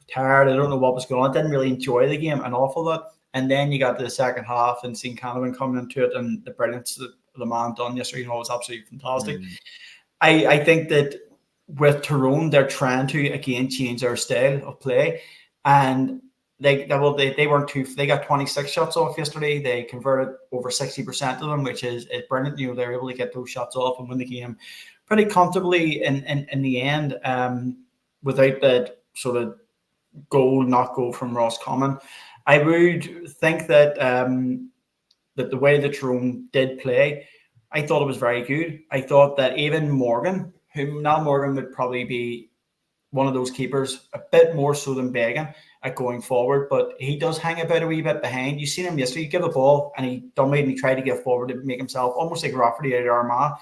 tired. I don't know what was going on. I didn't really enjoy the game an awful lot. And then you got to the second half and seeing Canavan coming into it, and the brilliance that the man done yesterday, was absolutely fantastic. I think that with Tyrone, they're trying to again change their style of play, and they weren't too. They got 26 shots off yesterday. They converted over 60% of them, which is brilliant. They're able to get those shots off and win the game pretty comfortably in the end, without that sort of not go from Roscommon. I would think that that the way that Tyrone did play, I thought it was very good. I thought that even Morgan, Morgan would probably be one of those keepers, a bit more so than Began at going forward, but he does hang about a wee bit behind. You seen him yesterday, he give a ball and he dummied and he tried to get forward to make himself almost like Rafferty out of Armagh.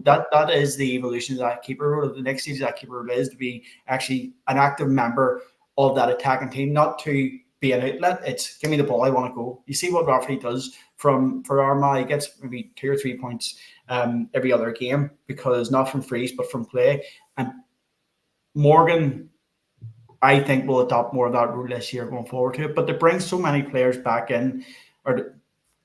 That is the evolution of that keeper role. The next stage of that keeper role is to be actually an active member of that attacking team, not to be an outlet. It's give me the ball, I want to go. You see what Rafferty does for Armagh. He gets maybe 2 or 3 points every other game, because not from frees but from play. And Morgan, I think, will adopt more of that rule this year going forward to it. But to bring so many players back in, or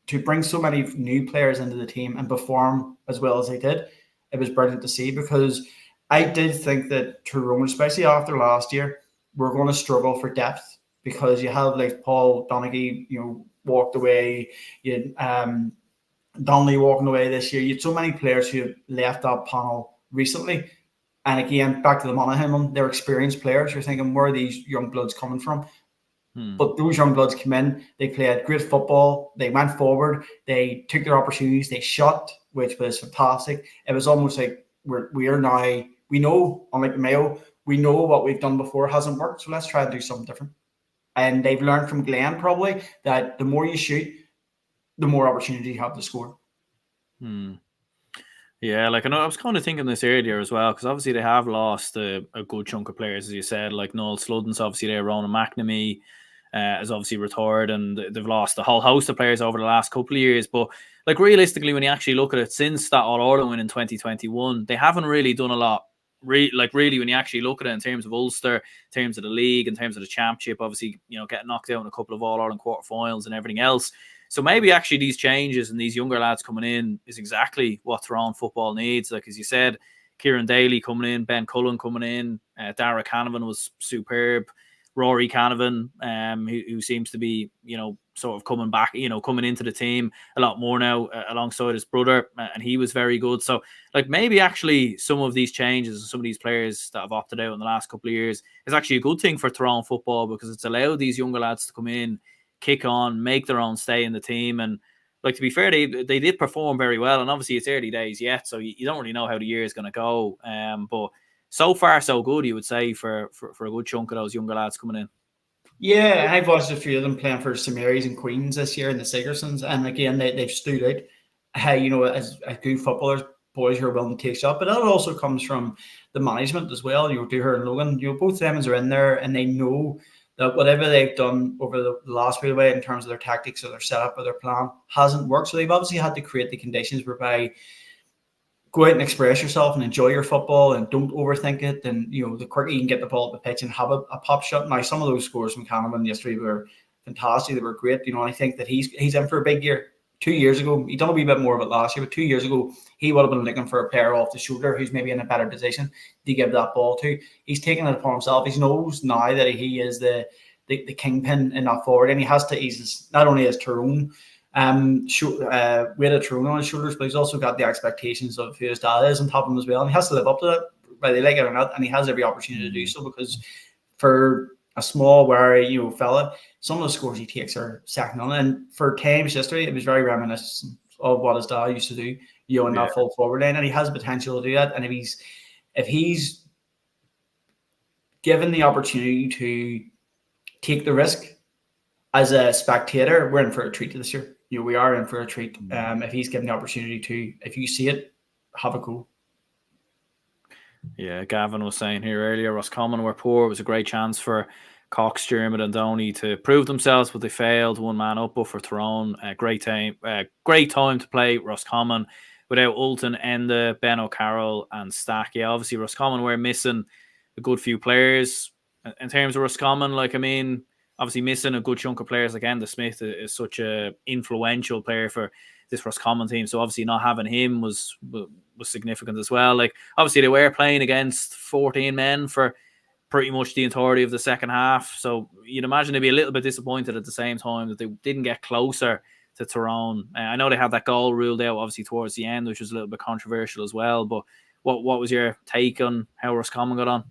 to bring so many new players into the team and perform as well as they did, it was brilliant to see, because I did think that Tyrone, especially after last year, were going to struggle for depth, because you have like Paul Donegal, walked away, you had Donnelly walking away this year. You had so many players who have left that panel recently. And again, back to the Monaghan one, they're experienced players. You're thinking, where are these young bloods coming from? But those young bloods came in, they played great football, they went forward, they took their opportunities, they shot, which was fantastic. It was almost like we know, unlike Mayo, we know what we've done before hasn't worked, so let's try and do something different. And they've learned from Glenn probably that the more you shoot, the more opportunity you have to score. Yeah, like I was kind of thinking this earlier as well, because obviously they have lost a good chunk of players, as you said, like Noel Sludden's obviously there, Ronan McNamee is obviously retired, and they've lost a whole host of players over the last couple of years. But like realistically, when you actually look at it, since that All-Ireland win in 2021, they haven't really done a lot. Really, when you actually look at it in terms of Ulster, in terms of the league, in terms of the championship, obviously, getting knocked out in a couple of All-Ireland quarterfinals and everything else. So maybe actually these changes and these younger lads coming in is exactly what Tyrone football needs. Like, as you said, Kieran Daly coming in, Ben Cullen coming in, Dara Canavan was superb. Rory Canavan, who seems to be, sort of coming back, coming into the team a lot more now alongside his brother, and he was very good. So, like, maybe actually some of these changes and some of these players that have opted out in the last couple of years is actually a good thing for Tyrone football, because it's allowed these younger lads to come in, kick on, make their own stay in the team. And like, to be fair, they did perform very well, and obviously it's early days yet, so you don't really know how the year is going to go, but so far so good, you would say, for a good chunk of those younger lads coming in. Yeah, I've watched a few of them playing for St Mary's and Queens this year, and the Sigersons, and again they've stood out. How as good footballers, boys who are willing to take shots, but that also comes from the management as well. Dooher and Logan, both them are in there, and they know that whatever they've done over the last bit of way in terms of their tactics or their setup or their plan hasn't worked. So they've obviously had to create the conditions whereby go out and express yourself and enjoy your football and don't overthink it. And, the quicker you can get the ball at the pitch and have a pop shot. Now, some of those scores from Canavan yesterday were fantastic. They were great. And I think that he's in for a big year. 2 years ago, he done a wee bit more of it last year, but 2 years ago, he would have been looking for a player off the shoulder who's maybe in a better position to give that ball to. He's taking it upon himself. He knows now that he is the kingpin in that forward, and he's not only as Tyrone, with a Tyrone on his shoulders, but he's also got the expectations of who his dad is on top of him as well, and he has to live up to that, whether they like it or not, and he has every opportunity to do so, because for a small, wary, fella, some of the scores he takes are second on. And for times yesterday, it was very reminiscent of what his dad used to do, in that full forward line, and he has potential to do that. And if he's given the opportunity to take the risk as a spectator, we're in for a treat this year. We are in for a treat. If he's given the opportunity to, if you see it, have a go. Yeah, Gavin was saying here earlier, Roscommon were poor. It was a great chance for Cox, Dermot and Donny to prove themselves, but they failed. One man up, but for Tyrone, great time to play Roscommon without Ulton, Enda, Ben O'Carroll and Stack. Yeah, obviously Roscommon were missing a good few players. In terms of Roscommon, obviously missing a good chunk of players. Like Enda Smith is such a influential player for this Roscommon team, so obviously not having him was significant as well. Like, obviously they were playing against 14 men for pretty much the entirety of the second half. So you'd imagine they'd be a little bit disappointed at the same time that they didn't get closer to Tyrone. I know they had that goal ruled out obviously towards the end, which was a little bit controversial as well. But what was your take on how Roscommon got on?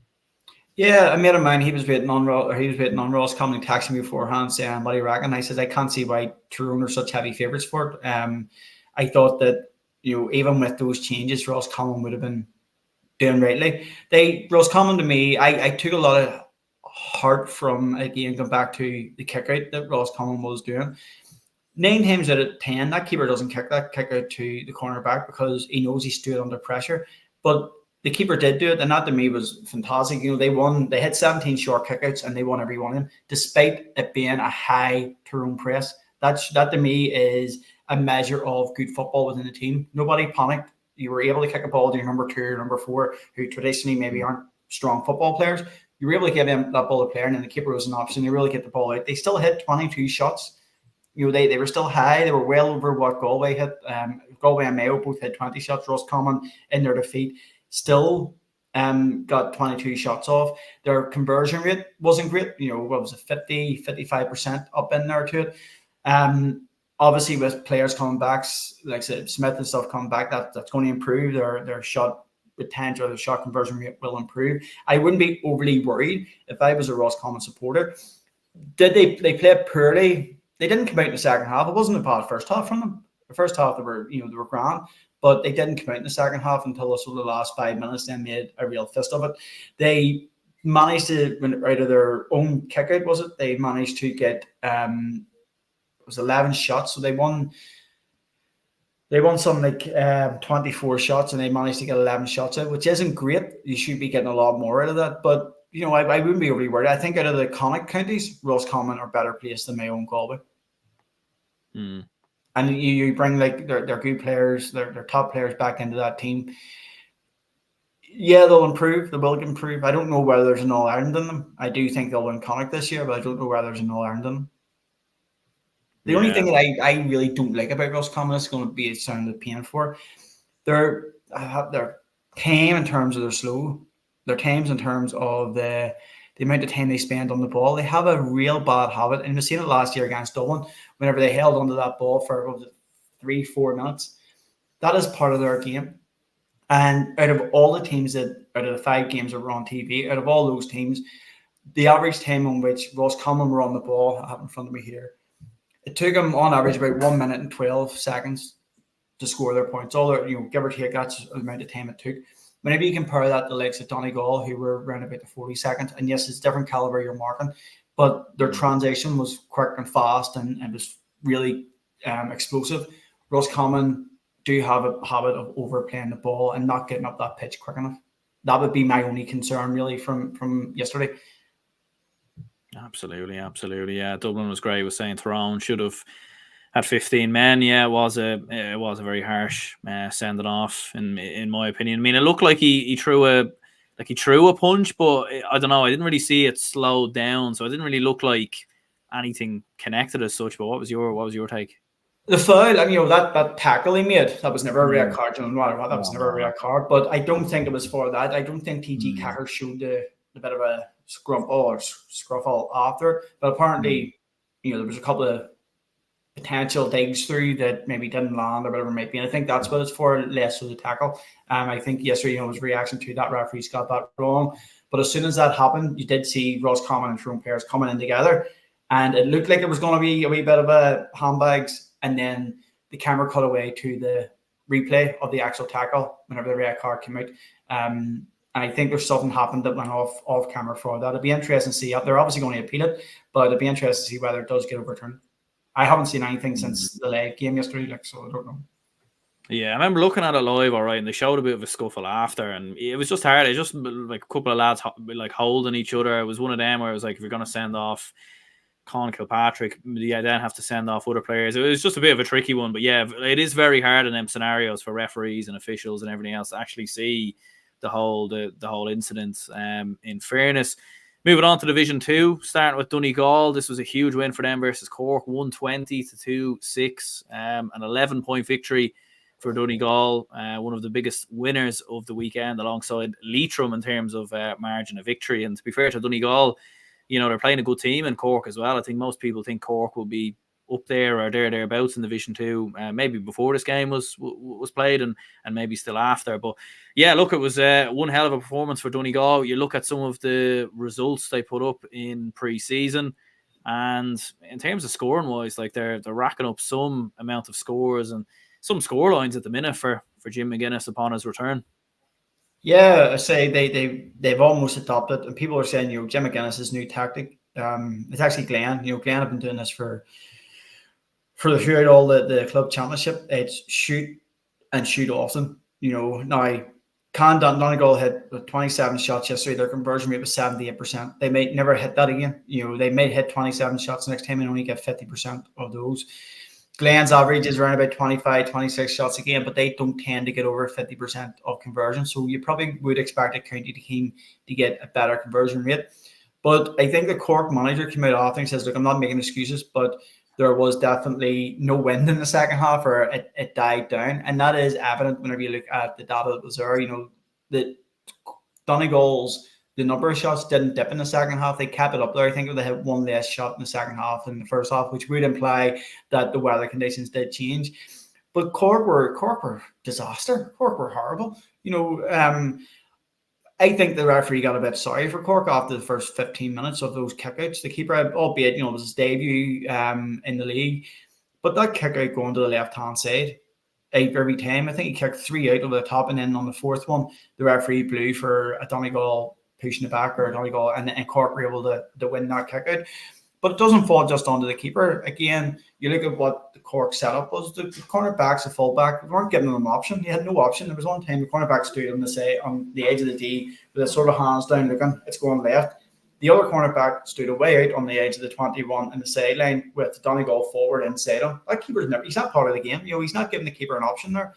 Yeah, a mate of mine, he was waiting on Roscommon and texting me beforehand saying, "What do you reckon?" I said, "I can't see why Tyrone are such heavy favourites for it." I thought that, even with those changes, Roscommon would have been doing rightly. Roscommon, to me, I took a lot of heart from, again, going back to the kick out that Roscommon was doing. 9 times out of 10, that keeper doesn't kick that kick out to the cornerback because he knows he stood under pressure. But the keeper did do it, and that to me was fantastic. They won. They hit 17 short kickouts, and they won every one of them, despite it being a high Tyrone press. That to me is a measure of good football within the team. Nobody panicked. You were able to kick a ball to your number 2 or number 4, who traditionally maybe aren't strong football players. You were able to give them that ball to player, and then the keeper was an option. They really get the ball out. They still hit 22 shots. They were still high. They were well over what Galway hit. Galway and Mayo both had 20 shots. Roscommon, in their defeat, still got 22 shots off. Their conversion rate wasn't great. What was it, 50, 55% up in there to it. Obviously, with players coming back, like I said, Smith and stuff coming back, that's going to improve. Their shot potential, their shot conversion rate will improve. I wouldn't be overly worried if I was a Roscommon supporter. Did they play poorly? They didn't come out in the second half. It wasn't a bad first half from them. The first half they were grand, but they didn't come out in the second half until the last 5 minutes. Then made a real fist of it. They managed to, out of their own kick out, was it? They managed to get it was 11 shots, so they won something like 24 shots, and they managed to get 11 shots out, which isn't great. You should be getting a lot more out of that, but I wouldn't be overly worried. I think out of the Connacht counties, Roscommon are better placed than Mayo and Galway. And you bring like their good players, their top players back into that team. Yeah, they'll improve. They will improve. I don't know whether there's an All-Ireland in them. I do think they'll win Connacht this year, but I don't know whether there's an All-Ireland in them. The only thing that I really don't like about Roscommon is going to be a sound of pain for. Their time in terms of their times in terms of the amount of time they spend on the ball. They have a real bad habit, and we've seen it last year against Dublin, whenever they held onto that ball for 3-4 minutes. That is part of their game. And out of all the teams out of the 5 games that were on TV, out of all those teams, the average time on which Roscommon were on the ball, I have in front of me here, it took them on average about 1 minute and 12 seconds to score their points. All their, give or take, that's the amount of time it took. Whenever you compare that to the likes of Donegal, who were around about the 40 seconds, and yes, it's different caliber you're marking, but their transition was quick and fast and was really explosive. Roscommon do have a habit of overplaying the ball and not getting up that pitch quick enough. That would be my only concern, really, from yesterday. Absolutely. Yeah, Dublin was great. Was saying Tyrone should have had 15 men. Yeah, it was a very harsh sending off in my opinion. I mean, it looked like he threw a punch, but I don't know. I didn't really see it slowed down, so it didn't really look like anything connected as such. But what was your take? The foul, and that tackle he made, that was never a red card. No matter what, that was never a red card. But I don't think it was for that. I don't think TG Cacker showed the bit of a scruffle after. But apparently, there was a couple of potential digs through that maybe didn't land or whatever it might be. And I think that's what it's for, less of the tackle. I think yesterday, was reaction to that. Referees got that wrong. But as soon as that happened, you did see Roscommon and Tyrone players coming in together. And it looked like it was going to be a wee bit of a handbags. And then the camera cut away to the replay of the actual tackle whenever the red card came out. And I think there's something happened that went off camera for that. It'd be interesting to see. They're obviously going to appeal it, but it'd be interesting to see whether it does get overturned. I haven't seen anything since the leg game yesterday, so I don't know. Yeah, I remember looking at it live, all right, and they showed a bit of a scuffle after, and it was just hard. It just like a couple of lads like holding each other. It was one of them where it was like, if you're going to send off Con Kilpatrick, then have to send off other players. It was just a bit of a tricky one, but yeah, it is very hard in them scenarios for referees and officials and everything else to actually see the whole incident. In fairness, moving on to Division 2, starting with Donegal. This was a huge win for them versus Cork, 120-2-6, an 11-point victory for Donegal, one of the biggest winners of the weekend, alongside Leitrim in terms of margin of victory. And to be fair to Donegal, they're playing a good team in Cork as well. I think most people think Cork will be up there or thereabouts in Division 2, maybe before this game was played and maybe still after. But yeah, look, it was one hell of a performance for Donegal. You look at some of the results they put up in pre-season, and in terms of scoring wise, like they're racking up some amount of scores and some score lines at the minute for Jim McGuinness upon his return. Yeah, I say they've almost adopted, and people are saying, Jim McGuinness's new tactic. It's actually Glenn. Glenn have been doing this for throughout all the club championship. It's shoot and shoot often. Now Donegal hit 27 shots yesterday. Their conversion rate was 78%. They may never hit that again. They may hit 27 shots next time and only get 50% of those. Glenn's average is around about 25, 26 shots a game, but they don't tend to get over 50% of conversion. So you probably would expect a county team to get a better conversion rate. But I think the Cork manager came out after and says, look, I'm not making excuses, but there was definitely no wind in the second half, or it died down. And that is evident whenever you look at the data that was there. The Donegal's, the number of shots didn't dip in the second half. They kept it up there. I think they had one less shot in the second half than the first half, which would imply that the weather conditions did change. But Cork were disaster. Cork were horrible. I think the referee got a bit sorry for Cork after the first 15 minutes of those kickouts. The keeper, albeit, it was his debut in the league, but that kickout going to the left-hand side every time, I think he kicked 3 out over the top, and then on the fourth one, the referee blew for a Donegal pushing it back, or a Donegal, and Cork were able to win that kickout. But it doesn't fall just onto the keeper. Again, you look at what the Cork setup was. The cornerbacks, the fullback, we weren't giving them an option. He had no option. There was one time the cornerback stood on the edge of the D with his sort of hands down looking, it's going left. The other cornerback stood away out on the edge of the 21 in the sideline with Donegal forward inside him. That keeper's he's not part of the game. He's not giving the keeper an option there.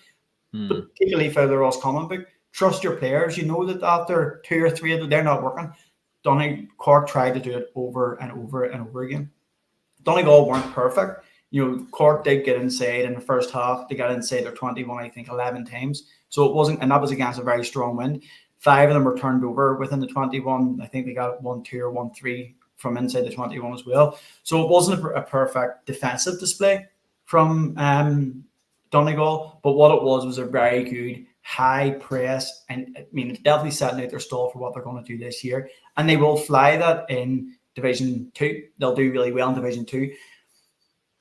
But take a leaf out of the Roscommon book. Trust your players. You know that after 2 or 3 of them, they're not working. Cork tried to do it over and over and over again. Donegal weren't perfect. Cork did get inside in the first half. They got inside their 21, I think, 11 times. So it wasn't, and that was against a very strong wind. 5 of them were turned over within the 21. I think they got 1-2 or 1-3 from inside the 21 as well. So it wasn't a perfect defensive display from Donegal, but what it was a very good high press, and it's definitely setting out their stall for what they're going to do this year. And they will fly that in Division 2. They'll do really well in Division 2.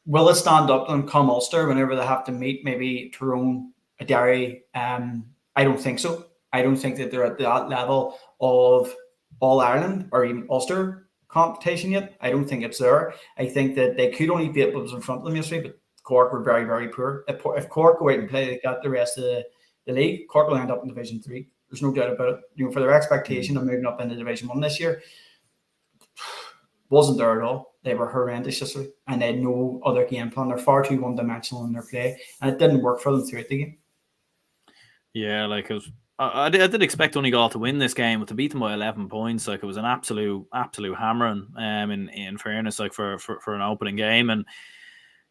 Will it stand up and come Ulster whenever they have to meet maybe Tyrone, Derry? I don't think so. I don't think that they're at that level of All Ireland or even Ulster competition yet. I don't think it's there. I think that they could only beat what was in front of them yesterday, but Cork were very, very poor. If Cork go out and play, they got the rest of the league, Cork will end up in Division 3. There's no doubt about it. For their expectation of moving up into Division 1 this year, wasn't there at all. They were horrendous yesterday, and they had no other game plan. They're far too one-dimensional in their play, and it didn't work for them throughout the game. Yeah, it was. I did expect Donegal to win this game, but to beat them by 11 points, it was an absolute hammering. In fairness, for an opening game, and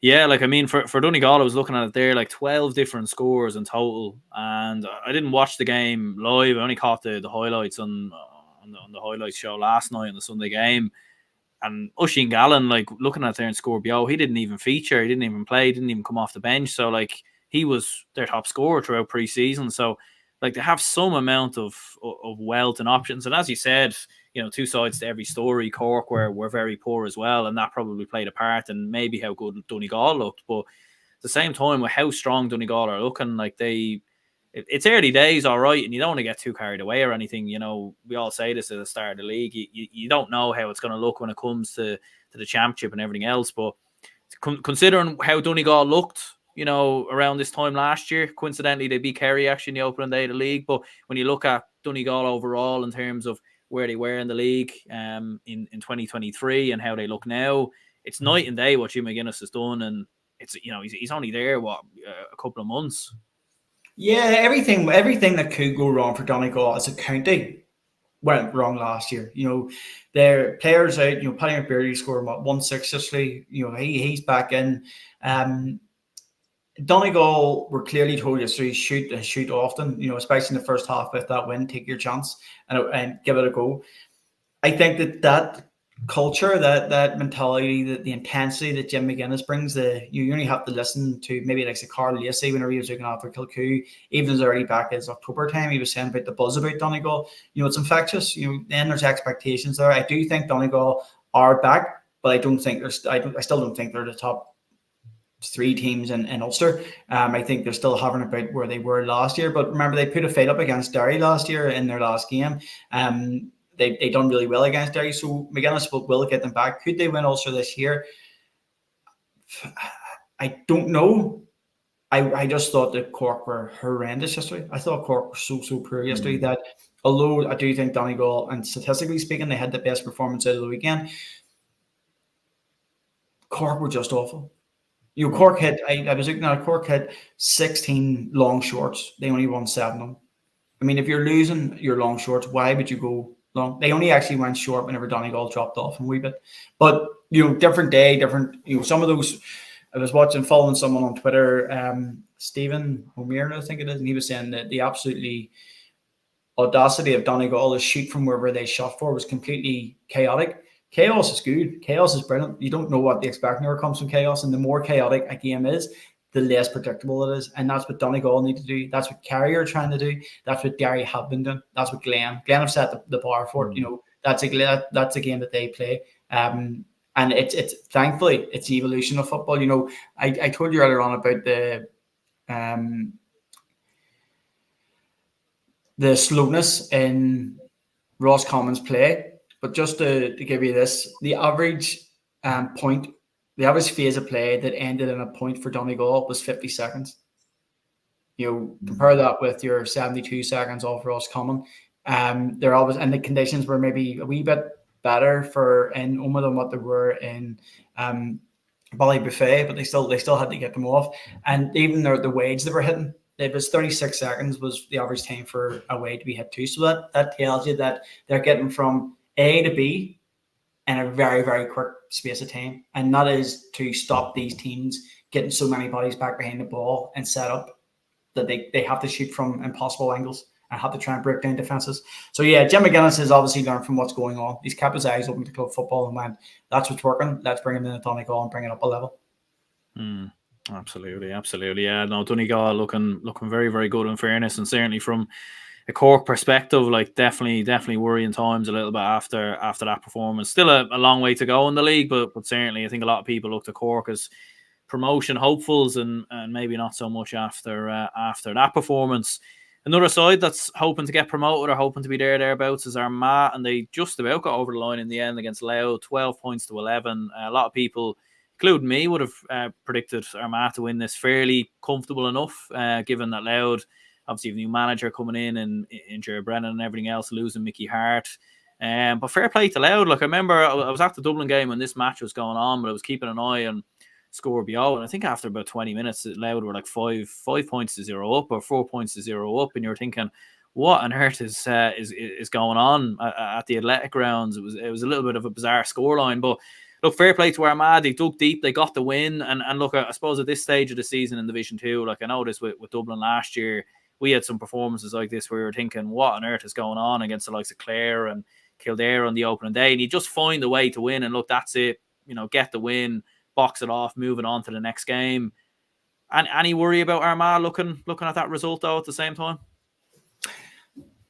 yeah, for Donegal, I was looking at it there, 12 different scores in total, and I didn't watch the game live. I only caught the highlights on the highlights show last night on the Sunday game. And Oisin Gallen, looking at it there in Score BO, he didn't even feature, he didn't even play, didn't even come off the bench. So he was their top scorer throughout pre-season. So they have some amount of wealth and options. And as you said, two sides to every story. Cork were very poor as well, and that probably played a part in maybe how good Donegal looked. But at the same time, with how strong Donegal are looking, it's early days, all right, and you don't want to get too carried away or anything. We all say this at the start of the league. You don't know how it's going to look when it comes to the championship and everything else. But considering how Donegal looked, around this time last year, coincidentally, they beat Kerry actually in the opening day of the league. But when you look at Donegal overall in terms of where they were in the league in 2023 and how they look now, it's night and day what Jim McGuinness has done. And it's he's only there, a couple of months. Yeah, everything that could go wrong for Donegal as a county went wrong last year. Their players out. Paddy McBeardy scored 1-6 yesterday. He's back in. Donegal were clearly told yesterday, shoot often, especially in the first half with that win, take your chance and give it a go. I think that culture, that mentality, the intensity that Jim McGuinness brings, you only have to listen to maybe like the Carl Lacey whenever he was looking after Kilcoo, even as early back as October time, he was saying about the buzz about Donegal. It's infectious. Then there's expectations there. I do think Donegal are back, but I still don't think they're the top 3 teams in Ulster. I think they're still hovering about where they were last year. But remember, they put a fight up against Derry last year in their last game. They done really well against Derry, so McGuinness will get them back. Could they win Ulster this year? I don't know. I just thought that Cork were horrendous yesterday. I thought Cork were so poor yesterday that although I do think Donegal, and statistically speaking, they had the best performance out of the weekend, Cork were just awful. Cork had, I was looking at Cork had 16 long shorts. They only won 7 of them. I mean, if you're losing your long shorts, why would you go long? They only actually went short whenever Donegal dropped off a wee bit. But, different day, different, some of those, I was following someone on Twitter, Stephen O'Meara, I think it is, and he was saying that the absolutely audacity of Donegal to shoot from wherever they shot for was completely chaotic. Chaos is good. Chaos is brilliant. You don't know what to expect whenever it comes from chaos, and the more chaotic a game is, the less predictable it is. And that's what Donegal need to do. That's what Kerry are trying to do. That's what Derry have been doing. That's what Glen have set the bar for. That's a game that they play. And it's thankfully it's the evolution of football. I told you earlier on about the slowness in Roscommon's play. But just to give you this, the average phase of play that ended in a point for Donegal was 50 seconds. Compare that with your 72 seconds off Roscommon. They're always, and the conditions were maybe a wee bit better in Omagh than what they were in Ballybuffet, but they still had to get them off. And even the wage they were hitting, it was 36 seconds was the average time for a wage to be hit too. So that tells you that they're getting from A to B in a very, very quick space of time. And that is to stop these teams getting so many bodies back behind the ball and set up that they have to shoot from impossible angles and have to try and break down defences. So, yeah, Jim McGuinness has obviously learned from what's going on. He's kept his eyes open to club football and went, that's what's working. Let's bring him in at Donegal and bring it up a level. Absolutely. Yeah, no, Donegal looking very, very good in fairness, and certainly from a Cork perspective, like definitely worrying times a little bit after that performance. Still a long way to go in the league, but certainly I think a lot of people look to Cork as promotion hopefuls, and maybe not so much after that performance. Another side that's hoping to get promoted or hoping to be thereabouts is Armagh, and they just about got over the line in the end against Louth, 12 points to 11. A lot of people, including me, would have predicted Armagh to win this fairly comfortable enough, given that Louth, obviously, a new manager coming in and Jared Brennan and everything else, losing Mickey Hart. But fair play to Louth. Like, I remember I was at the Dublin game when this match was going on, but I was keeping an eye on score BO, and I think after about 20 minutes, Louth were like 5 points to 0 up or 4 points to 0 up, and you were thinking, what on earth is going on at the Athletic grounds? It was a little bit of a bizarre scoreline, but look, fair play to Armagh. They dug deep, they got the win, and look, I suppose at this stage of the season in Division 2, like I noticed with Dublin last year, we had some performances like this where we were thinking, what on earth is going on against the likes of Clare and Kildare on the opening day, and you just find a way to win, and look, that's it, get the win, box it off, moving on to the next game. And any worry about Armagh looking at that result though at the same time?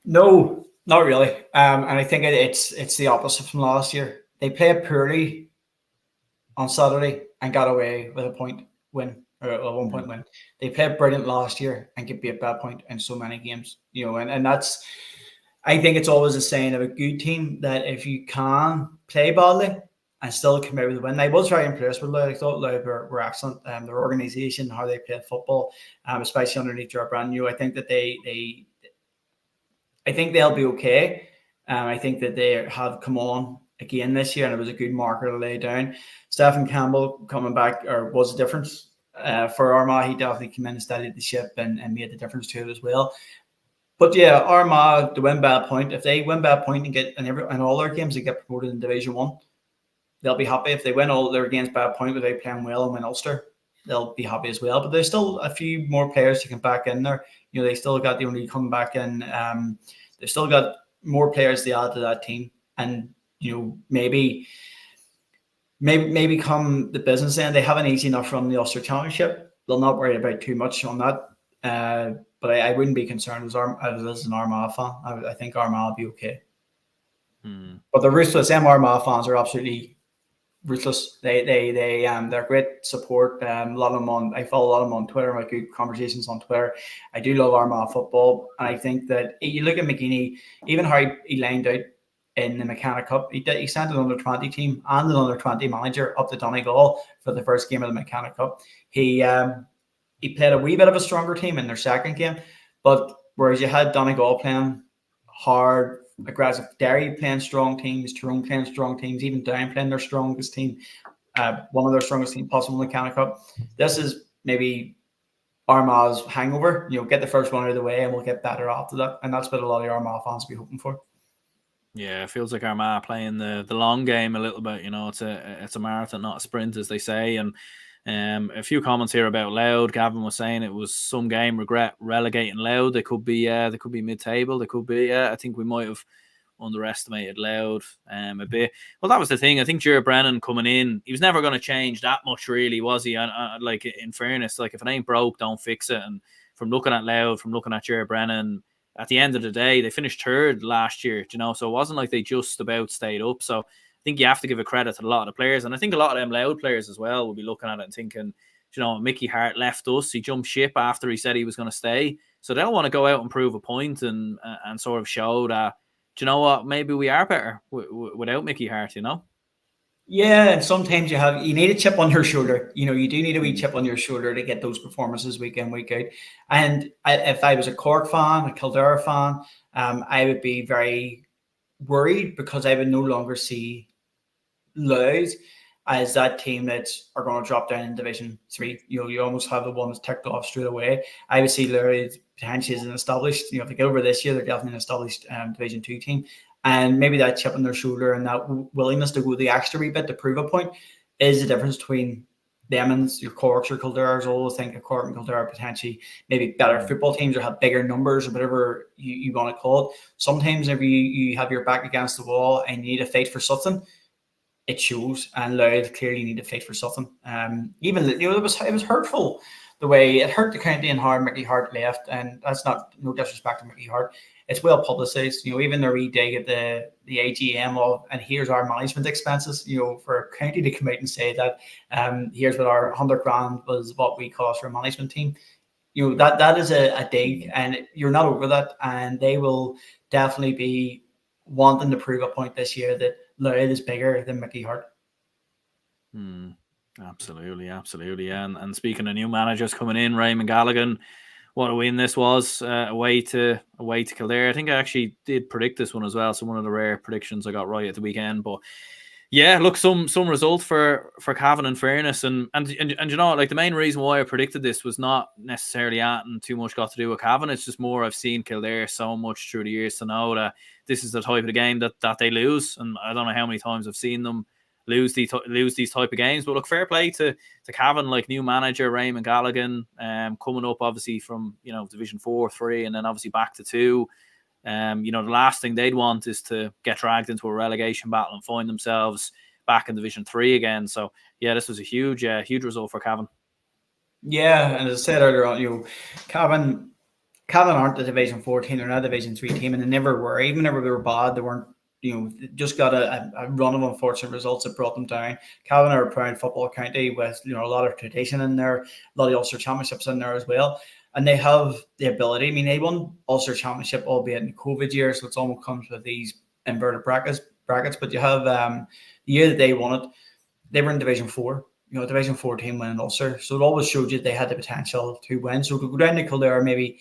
No, not really. And I think it's the opposite from last year. They played poorly on Saturday and got away with a 1 point win. They played brilliant last year and could be a bad point in so many games. And that's, I think it's always a sign of a good team that if you can play badly and still come out with a win. I was very impressed with Louth. I thought Louth were excellent. Their organisation, how they played football, especially underneath Jared Brennan. I think that I think they'll be okay. I think that they have come on again this year, and it was a good marker to lay down. Stephen Campbell coming back was a difference for Armagh. He definitely came in and steadied the ship and made the difference to it as well. But yeah, Armagh to win by a point. If they win by a point and get in all their games, they get promoted in Division 1. They'll be happy. If they win all their games by a point without playing well and win Ulster, they'll be happy as well. But there's still a few more players to come back in there. They still got the only come back in. They've still got more players to add to that team, and maybe come the business end, they have an easy enough run the Ulster Championship. They'll not worry about too much on that. But I wouldn't be concerned as an Armagh fan. I think Armagh will be okay. But the ruthless Armagh fans are absolutely ruthless. They're great support. A lot of them I follow a lot of them on Twitter. I have good conversations on Twitter. I do love Armagh football, and I think that you look at McGeeney, even how he lined out in the McKenna Cup. He sent an under-20 team and an under-20 manager up to Donegal for the first game of the McKenna Cup. He played a wee bit of a stronger team in their second game, but whereas you had Donegal playing hard, aggressive, Derry playing strong teams, Tyrone playing strong teams, even Down playing their strongest team, one of their strongest teams possible in the McKenna Cup. This is maybe Armagh's hangover. Get the first one out of the way and we'll get better after that. And that's what a lot of Armagh fans will be hoping for. Yeah, it feels like Armagh playing the long game a little bit. It's a marathon, not a sprint, as they say. And a few comments here about Louth. Gavin was saying it was some game regret relegating Louth. They could be mid-table. They could be. I think we might have underestimated Louth a bit. Well, that was the thing. I think Ger Brennan coming in, he was never going to change that much, really, was he? And like, in fairness, like, if it ain't broke, don't fix it. And from looking at Louth, from looking at Ger Brennan, at the end of the day, they finished third last year, so it wasn't like they just about stayed up. So I think you have to give a credit to a lot of the players. And I think a lot of them Louth players as well will be looking at it and thinking, Mickey Hart left us. He jumped ship after he said he was going to stay. So they'll want to go out and prove a point and sort of show that, maybe we are better without Mickey Hart, Yeah, and sometimes you need a chip on your shoulder. You do need a wee chip on your shoulder to get those performances week in, week out. And if I was a Cork fan, a Kildare fan, I would be very worried because I would no longer see Louth as that team that are going to drop down in Division 3. You almost have the one that's ticked off straight away. I would see Louth potentially as an established, if they get over this year, they're definitely an established Division 2 team. And maybe that chip on their shoulder and that willingness to go the extra wee bit to prove a point is the difference between them and your Corks or Kildare's. I always think a Cork and Kildare are potentially maybe better football teams or have bigger numbers or whatever you want to call it. Sometimes if you have your back against the wall and you need to fight for something, it shows. And Louth clearly need to fight for something. Even it was hurtful the way it hurt the county and hard Mickey Hart left, and that's no disrespect to Mickey Hart. It's well publicised, even their wee dig at the AGM of, and here's our management expenses, for a county to come out and say that, here's what our 100 grand was what we cost for a management team. That is a dig, and you're not over that, and they will definitely be wanting to prove a point this year that Louth is bigger than Mickey Hart. Absolutely. And speaking of new managers coming in, Raymond Galligan, what a win this was, away to Kildare. I think I actually did predict this one as well, so one of the rare predictions I got right at the weekend. But yeah, look, some result for Cavan, in fairness, and like, the main reason why I predicted this was not necessarily and too much got to do with Cavan. It's just more I've seen Kildare so much through the years to know that this is the type of game that they lose, and I don't know how many times I've seen them lose these type of games. But look, fair play to Cavan, like, new manager Raymond Galligan, coming up obviously from Division 4, 3, and then obviously back to 2. The last thing they'd want is to get dragged into a relegation battle and find themselves back in Division 3 again. So yeah, this was a huge result for Cavan. Yeah, and as I said earlier on, Cavan aren't the Division 4 team, they're not a Division 3 team, and they never were. Even whenever they were bad, they weren't. Just got a run of unfortunate results that brought them down. Cavan are a proud football county with a lot of tradition in there, a lot of Ulster Championships in there as well. And they have the ability. I mean, they won Ulster Championship, albeit in the COVID year, so it's almost comes with these inverted brackets. But you have the year that they won it, they were in Division 4. Division 4 team winning Ulster. So it always showed you they had the potential to win. So to go down to Kildare maybe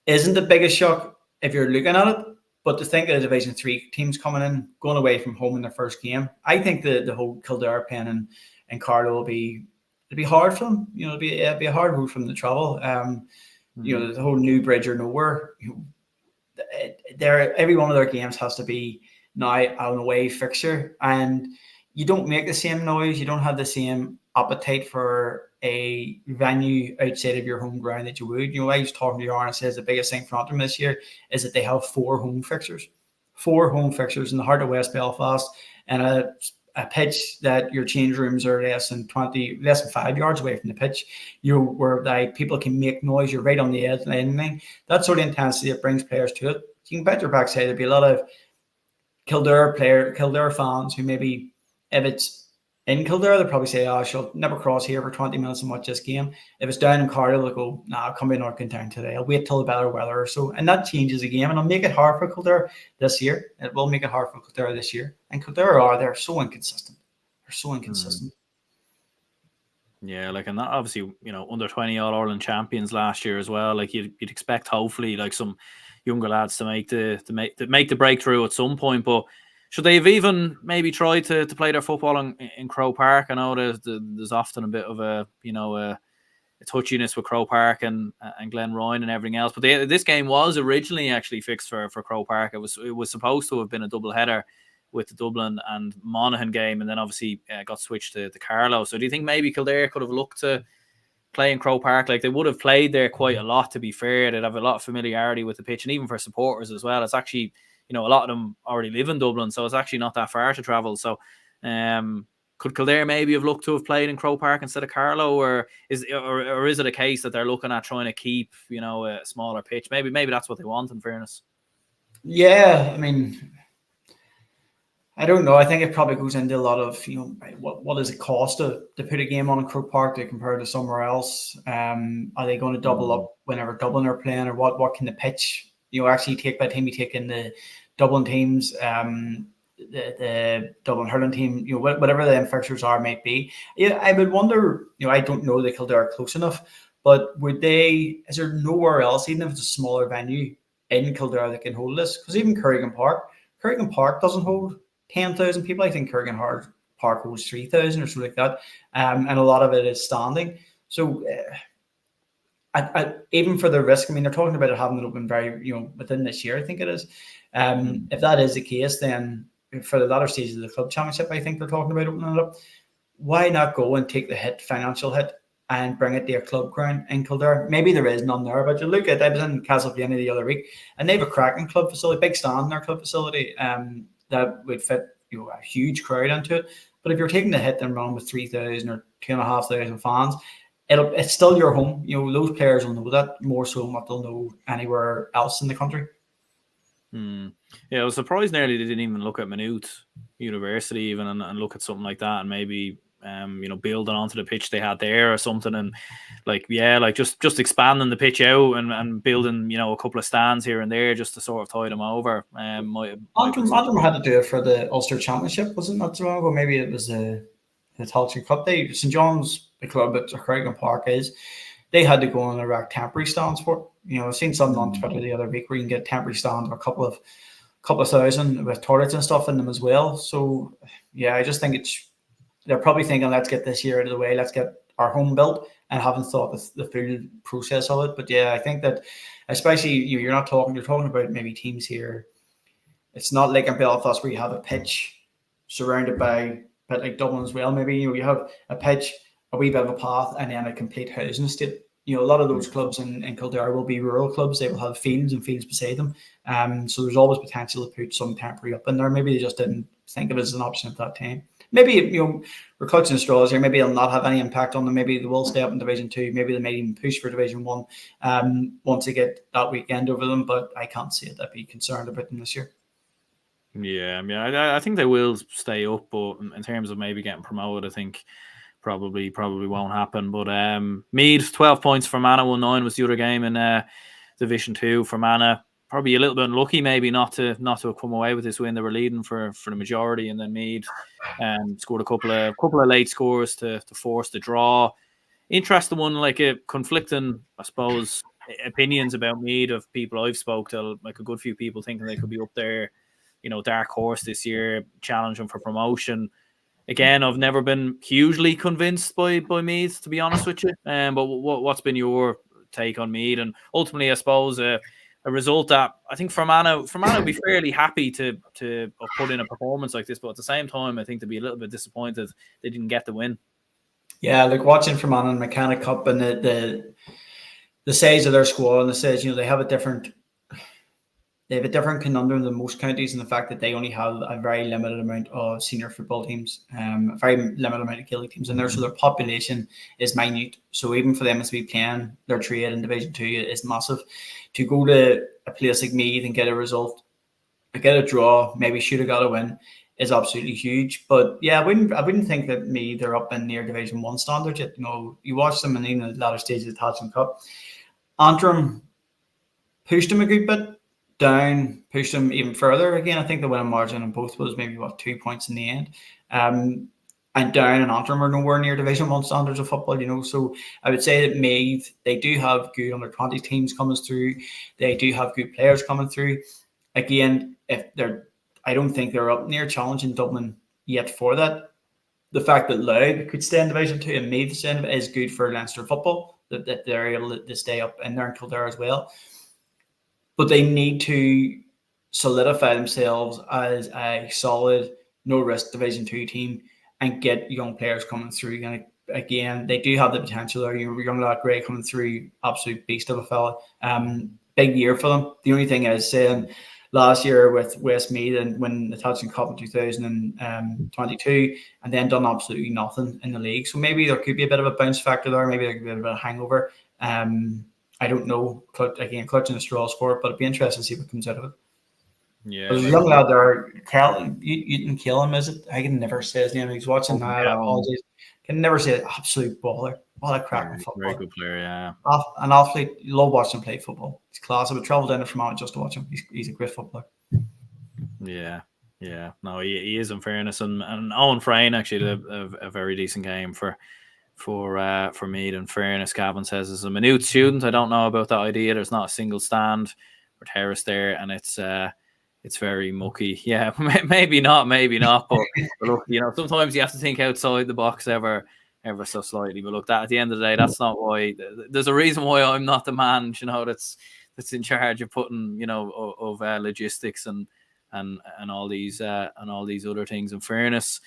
isn't the biggest shock if you're looking at it. But to think of the Division 3 teams coming in, going away from home in their first game, I think the whole Kildare pen and Carlow it'll be hard for them. It'll be a hard route for them to travel. The whole new bridge or nowhere. Every one of their games has to be now an away fixture, and you don't make the same noise. You don't have the same appetite for a venue outside of your home ground that you would. I was talking to Yarn and says the biggest thing for them this year is that they have 4 home fixtures. 4 home fixtures in the heart of West Belfast, and a pitch that your change rooms are less than 5 yards away from the pitch. Where like people can make noise. You're right on the edge and anything. That sort of intensity that brings players to it. You can bet your backside there'll be a lot of Kildare fans who maybe, if it's in Kildare, they'll probably say, "Oh, she'll never cross here for 20 minutes and watch this game." If it's down in Cardiff, they'll go, "Nah, I'll come to North Town today. I'll wait till the better weather or so." And that changes the game, and it'll make it hard for Kildare this year. It will make it hard for Kildare this year. And Kildare they're so inconsistent. They're so inconsistent. Yeah, like, and that obviously, under 20 All-Ireland champions last year as well. Like you'd expect, hopefully, like some younger lads to make the breakthrough at some point. But should they have even maybe tried to play their football in Croke Park? I know there's often a bit of a touchiness with Croke Park and Glenroy and everything else. But this game was originally actually fixed for Croke Park. It was supposed to have been a double header with the Dublin and Monaghan game, and then obviously got switched to Carlow. So do you think maybe Kildare could have looked to play in Croke Park? Like, they would have played there quite a lot, to be fair. They'd have a lot of familiarity with the pitch, and even for supporters as well. It's actually, a lot of them already live in Dublin, so it's actually not that far to travel. So could Kildare maybe have looked to have played in Croke Park instead of Carlow, or is it a case that they're looking at trying to keep, a smaller pitch? Maybe that's what they want, in fairness. Yeah, I mean, I don't know. I think it probably goes into a lot of, what does it cost to put a game on in Croke Park to compare to somewhere else? Are they going to double up whenever Dublin are playing, or what can the pitch, actually take by the time you take in the Dublin teams, the Dublin hurling team, whatever the fixtures might be. Yeah, I would wonder, I don't know that Kildare are close enough, but is there nowhere else, even if it's a smaller venue in Kildare, that can hold this? Because even Kerrigan Park doesn't hold 10,000 people. I think Kerrigan Park holds 3,000 or something like that, and a lot of it is standing. So even for the risk, I mean, they're talking about it having it open very, within this year, I think it is. If that is the case, then for the latter stages of the club championship, I think they're talking about opening it up. Why not go and take the financial hit, and bring it to a club ground in Kildare? Maybe there is none there, but you look at, I was in Castlevania the other week, and they have a cracking club facility, big stand in their club facility, that would fit a huge crowd into it. But if you're taking the hit and running with 3,000 or 2,500 fans, it's still your home. Those players will know that more so than what they'll know anywhere else in the country. Yeah, I was surprised nearly they didn't even look at Maynooth University even and look at something like that, and maybe building onto the pitch they had there or something, and just expanding the pitch out and building a couple of stands here and there just to sort of tide them over. Antrim had to do it for the Ulster Championship, wasn't that so long ago? Maybe it was the Tailteann Cup Day. St John's, the club at Kerrigan Park they had to go and erect temporary stands for it. I've seen something on Twitter the other week where you can get temporary stands of a couple of thousand with toilets and stuff in them as well. So yeah, I just think they're probably thinking, let's get this year out of the way, let's get our home built, and haven't thought the full process of it. But yeah, I think that especially you're talking about maybe teams here. It's not like in Belfast where you have a pitch surrounded by a bit like Dublin as well. Maybe you have a pitch, a wee bit of a path, and then a complete housing estate. A lot of those clubs in Kildare will be rural clubs. They will have fields and fields beside them. So there's always potential to put some temporary up in there. Maybe they just didn't think of it as an option at that time. Maybe, we're clutching straws here. Maybe it'll not have any impact on them. Maybe they will stay up in Division 2. Maybe they may even push for Division 1 once they get that weekend over them. But I can't see it. I'd be concerned about them this year. Yeah, I think they will stay up. But in terms of maybe getting promoted, I think probably won't happen. But Meath, 12 points for Mana, 1-9 was the other game in Division 2 for Mana. Probably a little bit unlucky, maybe not to have come away with this win. They were leading for the majority, and then Meath scored a couple of late scores to force the draw. Interesting one, like a conflicting, I suppose, opinions about Meath of people I've spoke to. Like a good few people thinking they could be up there, dark horse this year, challenging for promotion. Again, I've never been hugely convinced by Meath, to be honest with you. But what's been your take on Meath? And ultimately, I suppose a result that I think Fermanagh would be fairly happy to put in a performance like this, but at the same time, I think they'd be a little bit disappointed they didn't get the win. Yeah, like watching Fermanagh and Mechanic Cup and the size of their squad and the size, they have a different conundrum than most counties in the fact that they only have a very limited amount of senior football teams, a very limited amount of Gaelic teams in there, so their population is minute. So even for them to be playing their trade in Division 2 is massive. To go to a place like Meath and get a result, get a draw, maybe should have got a win, is absolutely huge. But yeah, I wouldn't think that Meath are up in near Division 1 standard yet. You watch them in the latter stages of the Tailteann Cup. Antrim pushed them a good bit down, pushed them even further. Again, I think the winning margin on both was maybe 2 points in the end. And Down and Antrim are nowhere near Division 1 standards of football, So I would say that Meath, they do have good under-20 teams coming through. They do have good players coming through. Again, I don't think they're up near challenging Dublin yet for that. The fact that Louth could stay in Division 2 and Meath is good for Leinster football, that they're able to stay up in there and Kildare as well. But they need to solidify themselves as a solid, no-risk Division 2 team and get young players coming through. And again, they do have the potential there. Young lad Gray coming through, absolute beast of a fella. Big year for them. The only thing is saying last year with Westmeath and when the Tailteann Cup in 2022 and then done absolutely nothing in the league. So maybe there could be a bit of a bounce factor there. Maybe there could be a bit of a hangover. I don't know. Again, clutching the straws for it, but it'd be interesting to see what comes out of it. Yeah, there's a young lad there, you can kill him, is it? I can never say his name. He's watching now. Apologies. Can never say it. Absolute baller. What a cracking football. Very good player, yeah. An athlete. You love watching him play football. He's class. I would travel down from Monaghan just to watch him. He's a great footballer. Yeah. No, he is in fairness, and Owen Frayne actually did a very decent game for Meath. In fairness, Gavin says as a minute student, I don't know about that idea. There's not a single stand or terrace there, and it's very mucky. Yeah, maybe not. But look, sometimes you have to think outside the box ever so slightly. But look, that at the end of the day, that's not why. There's a reason why I'm not the man, that's in charge of putting, of logistics and all these other things. In fairness,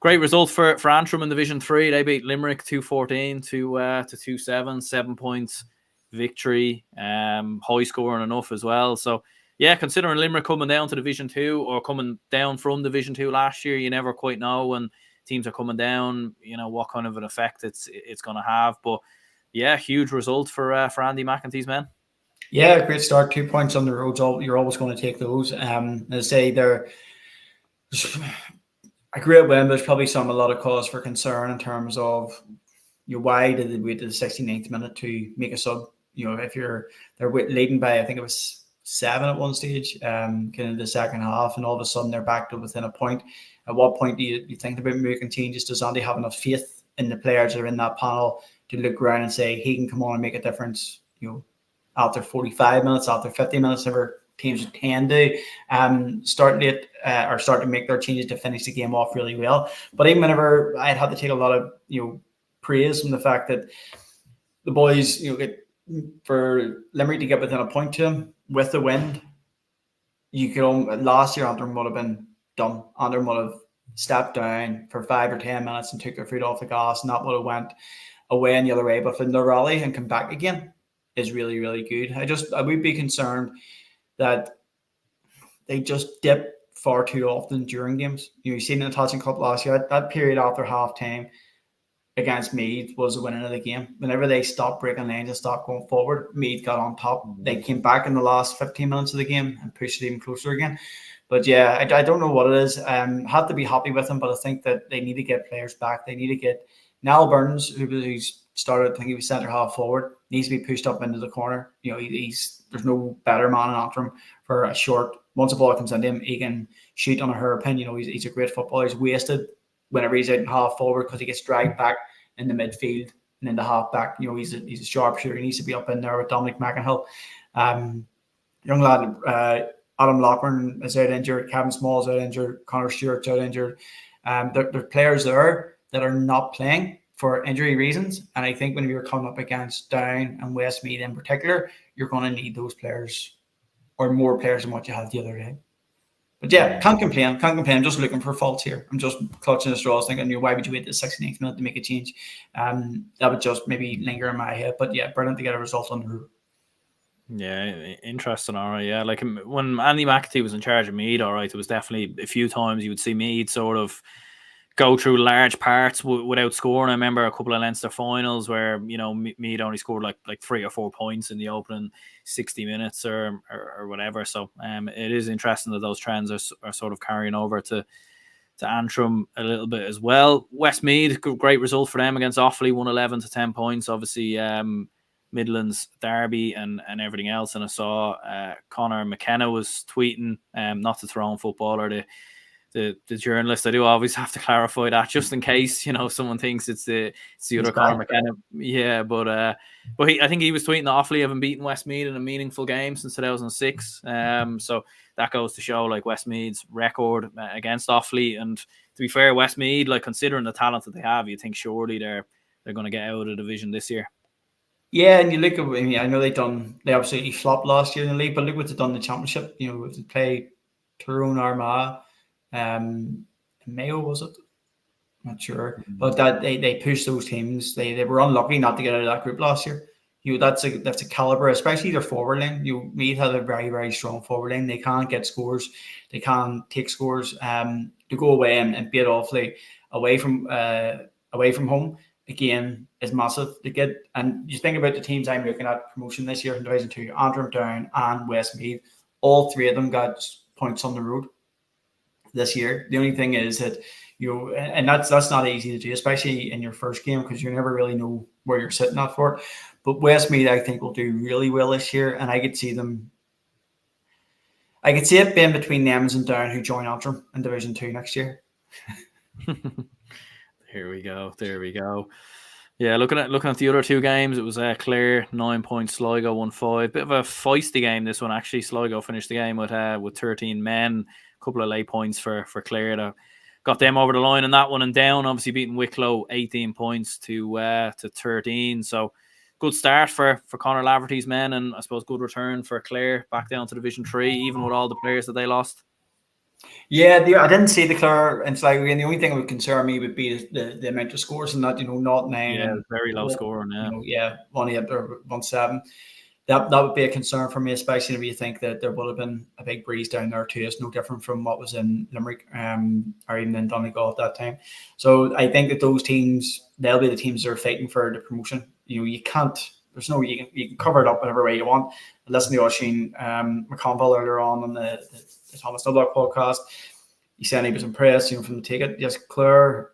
great result for Antrim in Division 3. They beat Limerick 2-14 to 2-7, 7 points victory. High scoring enough as well. So yeah, considering Limerick coming down to Division 2 or coming down from Division 2 last year, you never quite know when teams are coming down, what kind of an effect it's going to have. But yeah, huge result for Andy McEntee's men. Yeah, great start. 2 points on the road. You're always going to take those. As I say, they're a great win. There's probably a lot of cause for concern in terms of why did they wait to the 69th minute to make a sub? If they're leading by, I think it was 7 at one stage, kind of the second half, and all of a sudden they're back to within a point. At what point do you think about making changes? Does Andy have enough faith in the players that are in that panel to look around and say he can come on and make a difference? After 45 minutes, after 50 minutes, ever teams can do, start late or start to make their changes to finish the game off really well. But even whenever I'd have to take a lot of praise from the fact that the boys get for Limerick to get within a point to them with the wind, last year Antrim would have been done. Antrim would have stepped down for 5 or 10 minutes and took their foot off the gas, and that would have went away and the other way. But for the rally and come back again is really, really good. I would be concerned that they just dip far too often during games. You seen in the Tailteann Cup last year, that period after half time against Meath was the winning of the game. Whenever they stopped breaking lines and stopped going forward, Meath got on top. They came back in the last 15 minutes of the game and pushed it even closer again. But yeah, I don't know what it is. Have to be happy with them, but I think that they need to get players back. They need to get Niall Burns, who's started, I think he was centre half forward, needs to be pushed up into the corner. There's no better man in Antrim for a short. Once a ball comes into him, he can shoot on a hairpin. He's a great footballer. He's wasted whenever he's out in half forward because he gets dragged back in the midfield and in the half back. He's a sharpshooter. He needs to be up in there with Dominic McInhill. Young lad, Adam Lockburn is out injured. Kevin Small is out injured. Connor Stewart's out injured. There are players there that are not playing for injury reasons. And I think when you're coming up against Down and Westmeath in particular, you're going to need those players or more players than what you had the other day. But yeah, can't complain. Can't complain. I'm just looking for faults here. I'm just clutching the straws, thinking, why would you wait the 69th minute to make a change? That would just maybe linger in my head. But yeah, brilliant to get a result on the road. Yeah, interesting. All right, yeah. Like when Andy McAtee was in charge of Meath, all right, there was definitely a few times you would see Meath sort of go through large parts without scoring. I remember a couple of Leinster finals where Meath only scored like 3 or 4 points in the opening 60 minutes or whatever. So it is interesting that those trends are sort of carrying over to Antrim a little bit as well. Westmeath, great result for them against Offaly, 111 to 10 points. Obviously, Midlands derby and everything else. And I saw Conor McKenna was tweeting, not the Tyrone footballer, the journalist. I do always have to clarify that just in case someone thinks it's the other Conor McKenna. Yeah, but I think he was tweeting that Offaly haven't beaten Westmeath in a meaningful game since 2006. So that goes to show like Westmeath's record against Offaly. And to be fair, Westmeath, like considering the talent that they have, you think surely they're going to get out of the division this year. Yeah, and you look at, I know they absolutely flopped last year in the league, but look what they've done in the championship. They play Tyrone, Armagh, Mayo, was it? Not sure, but that they pushed those teams. They were unlucky not to get out of that group last year. That's a caliber, especially their forward line. Meath had a very, very strong forward line. They can't get scores. They can't take scores. To go away and beat Offaly away from home again is massive to get. And you think about the teams I'm looking at promotion this year in Division 2, Antrim, Down and Westmeath. All three of them got points on the road this year. The only thing is that and that's not easy to do, especially in your first game, because you never really know where you're sitting at for it. But Westmeath, I think, will do really well this year, and I could see it being between them and Down, who join Antrim in Division 2 next year. There we go. Yeah, looking at the other two games, it was Clare 9 points, Sligo 1-5. Bit of a feisty game this one actually. Sligo finished the game with 13 men, a couple of late points for Clare that got them over the line in that one, and Down obviously beating Wicklow 18 points to 13. So good start for Conor Laverty's men, and I suppose good return for Clare back down to Division 3, even with all the players that they lost. Yeah, I didn't see the Clare and Sligo, and the only thing that would concern me would be the amount of scores, and that not 9. Yeah, very low scoring. Yeah, 1-8 or 1-7. That would be a concern for me, especially if you think that there would have been a big breeze down there too. It's no different from what was in Limerick or even in Donegal at that time. So I think that those teams, they'll be the teams that are fighting for the promotion. You can't. There's no you can cover it up whatever way you want. Listen to Oisin McConville earlier on the Thomas Nublock podcast. He said he was impressed, from the ticket. Yes, Clare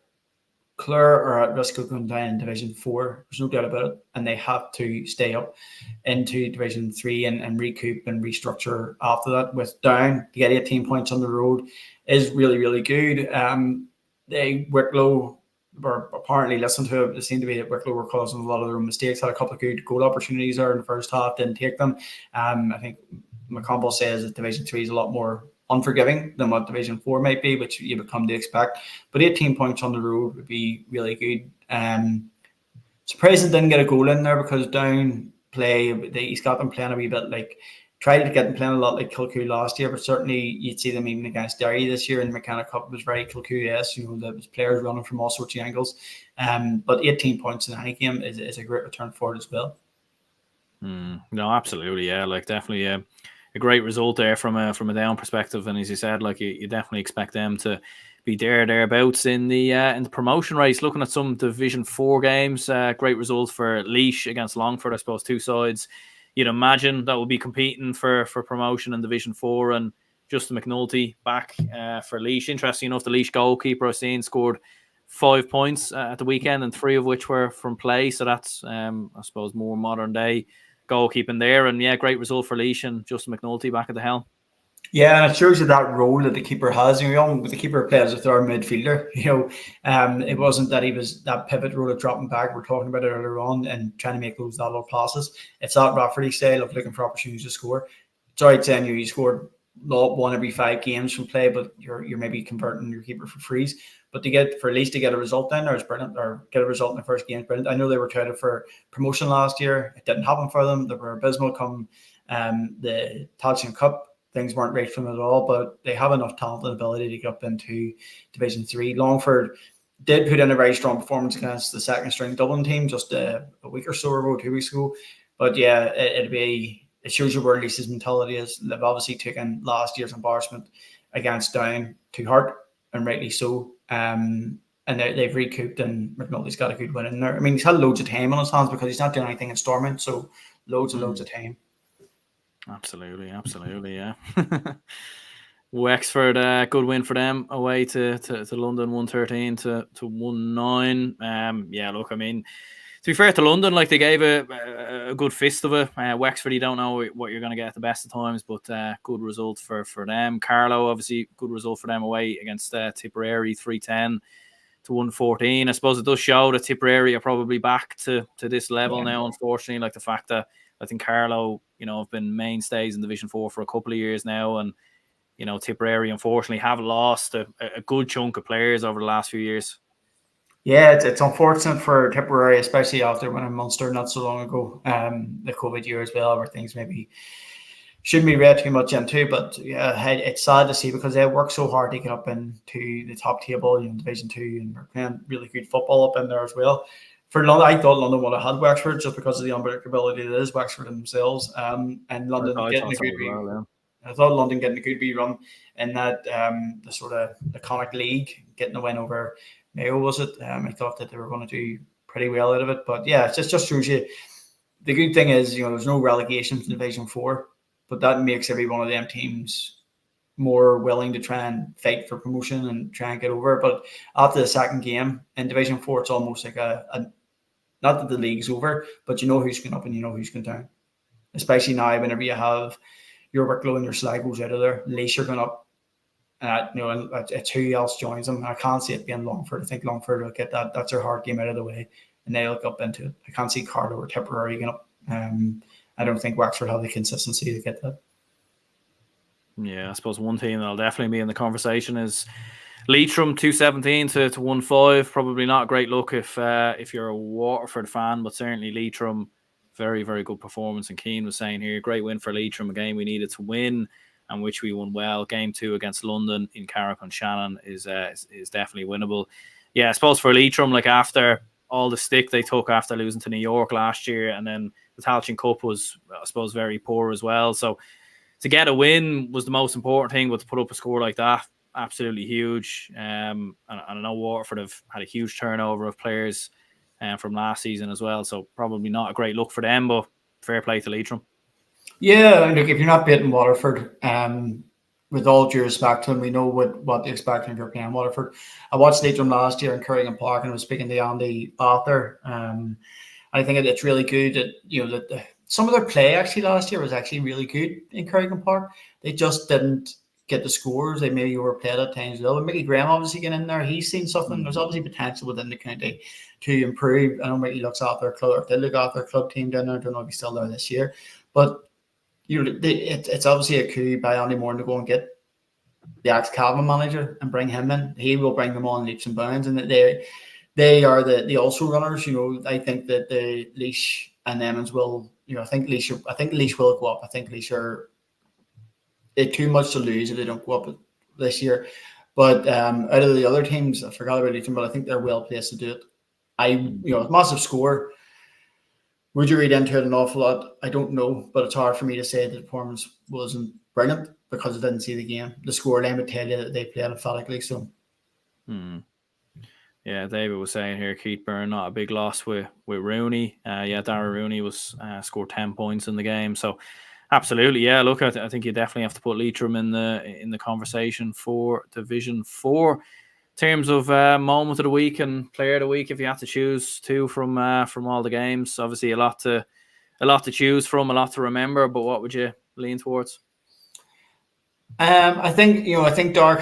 are at risk of going down in Division 4. There's no doubt about it. And they have to stay up into Division 3 and recoup and restructure after that. With Down, to get 18 points on the road is really, really good. Wicklow were apparently listened to it. It seemed to be that Wicklow were causing a lot of their own mistakes. Had a couple of good goal opportunities there in the first half, didn't take them. I think McConville says that Division 3 is a lot more unforgiving than what Division 4 might be, which you would come to expect. But 18 points on the road would be really good. Surprising didn't get a goal in there, because Down he's got them playing a wee bit like, tried to get them playing a lot like Kilcoo last year, but certainly you'd see them even against Derry this year in the McKenna Cup. Was very Kilcoo-esque, there was players running from all sorts of angles. But 18 points in any game is a great return for it as well. No, absolutely, yeah, like definitely a great result there from a Down perspective, and as you said, like you definitely expect them to be thereabouts in the promotion race. Looking at some Division 4 games, great result for Laois against Longford. I suppose two sides you'd imagine that will be competing for promotion in Division 4, and Justin McNulty back for Laois. Interesting enough, the Laois goalkeeper I've seen scored 5 points at the weekend, and 3 of which were from play. So that's I suppose more modern day goalkeeping there, and yeah, great result for Laois and Justin McNulty back at the helm. Yeah, and it shows you that role that the keeper has. The keeper played as a third midfielder. It wasn't that he was that pivot role of dropping back. We're talking about it earlier on and trying to make those lateral passes. It's that Rafferty style of looking for opportunities to score. It's all right saying you scored not 1 every 5 games from play, but you're maybe converting your keeper for frees. But at least to get a result in there is brilliant, or get a result in the first game is brilliant. I know they were touted for promotion last year. It didn't happen for them. They were abysmal come the Tailteann Cup. things weren't right for them at all, but they have enough talent and ability to get up into Division 3. Longford did put in a very strong performance against the second string Dublin team just a week or so ago, 2 weeks ago. But yeah, it shows you where Lisa's mentality is. They've obviously taken last year's embarrassment against Down to heart, and rightly so. And they've recouped, and McNulty's got a good win in there. I mean, he's had loads of time on his hands because he's not doing anything in Stormont, so loads and loads of time. Absolutely, yeah. Wexford, good win for them away to London, 113 to 1-9. Yeah, look, I mean, to be fair to London, like they gave a good fist of it. Wexford, you don't know what you're going to get at the best of times, but good result for them. Carlow, obviously, good result for them away against Tipperary, 310 to 114. I suppose it does show that Tipperary are probably back to this level now, unfortunately. Like the fact that I think Carlow, have been mainstays in Division 4 for a couple of years now, and Tipperary unfortunately have lost a good chunk of players over the last few years. Yeah, it's unfortunate for Tipperary, especially after winning Munster not so long ago. The COVID year as well, where things maybe shouldn't be read too much into. But yeah, it's sad to see because they work so hard to get up into the top table in Division 2, and they're playing really good football up in there as well. For London, I thought London would have had Wexford just because of the unpredictability that is Wexford themselves. And London getting a good wee. I thought London getting a good wee run in that the sort of iconic league, getting a win over Mayo, was it? I thought that they were going to do pretty well out of it. But yeah, it just shows you the good thing is, there's no relegation from Division 4, but that makes every one of them teams more willing to try and fight for promotion and try and get over. But after the second game in Division 4, it's almost like a not that the league's over, but you know who's going up and you know who's going down. Especially now, whenever you have your workload and your slag goes out of there, at least you're going up. It's who else joins them. I can't see it being Longford. I think Longford will get that. That's their hard game out of the way, and they'll look up into it. I can't see Carlow or Tipperary going up. I don't think Wexford have the consistency to get that. Yeah, I suppose one team that'll definitely be in the conversation is Leitrim, 217 to 1-5. Probably not a great look if you're a Waterford fan, but certainly Leitrim, very, very good performance. And Keane was saying here, great win for Leitrim, a game we needed to win, and which we won well. Game 2 against London in Carrick-on-Shannon is definitely winnable. Yeah, I suppose for Leitrim, like after all the stick they took after losing to New York last year, and then the Tailteann Cup was, I suppose, very poor as well. So to get a win was the most important thing, but to put up a score like that, absolutely huge. And I know Waterford have had a huge turnover of players from last season as well, so probably not a great look for them, but fair play to Leitrim. Yeah, look, if you're not beating Waterford, with all due respect to them, we know what to expect if you're playing Waterford. I watched Leitrim last year in Kerry Park, and I was speaking to Andy Arthur. I think it's really good that some of their play actually last year was actually really good in Kerry Park. They just didn't get the scores. They maybe overplayed at times. But Mickey Graham obviously getting in there. He's seen something. There's obviously potential within the county to improve. I know Mickey looks after their club, or did look after their club team down there. I don't know if he's still there this year, but it's obviously a coup by Andy Moore to go and get the ex-Cavan manager and bring him in. He will bring them on leaps and bounds, and they are the also runners. I think that the Laois and Emmons will. I think Laois will go up. I think Laois are too much to lose if they don't go up this year. But out of the other teams, I forgot about Leitrim, but I think they're well placed to do it. Massive score. Would you read into it an awful lot? I don't know, but it's hard for me to say the performance wasn't brilliant because I didn't see the game. The scoreline would tell you that they played emphatically. So, yeah, David was saying here, Keith Byrne, not a big loss with Rooney. Darragh Rooney was scored 10 points in the game. So, absolutely, yeah. Look, I think you definitely have to put Leitrim in the conversation for Division 4. In terms of moment of the week and player of the week, if you had to choose two from all the games, obviously a lot to choose from, a lot to remember. But what would you lean towards? I think Darragh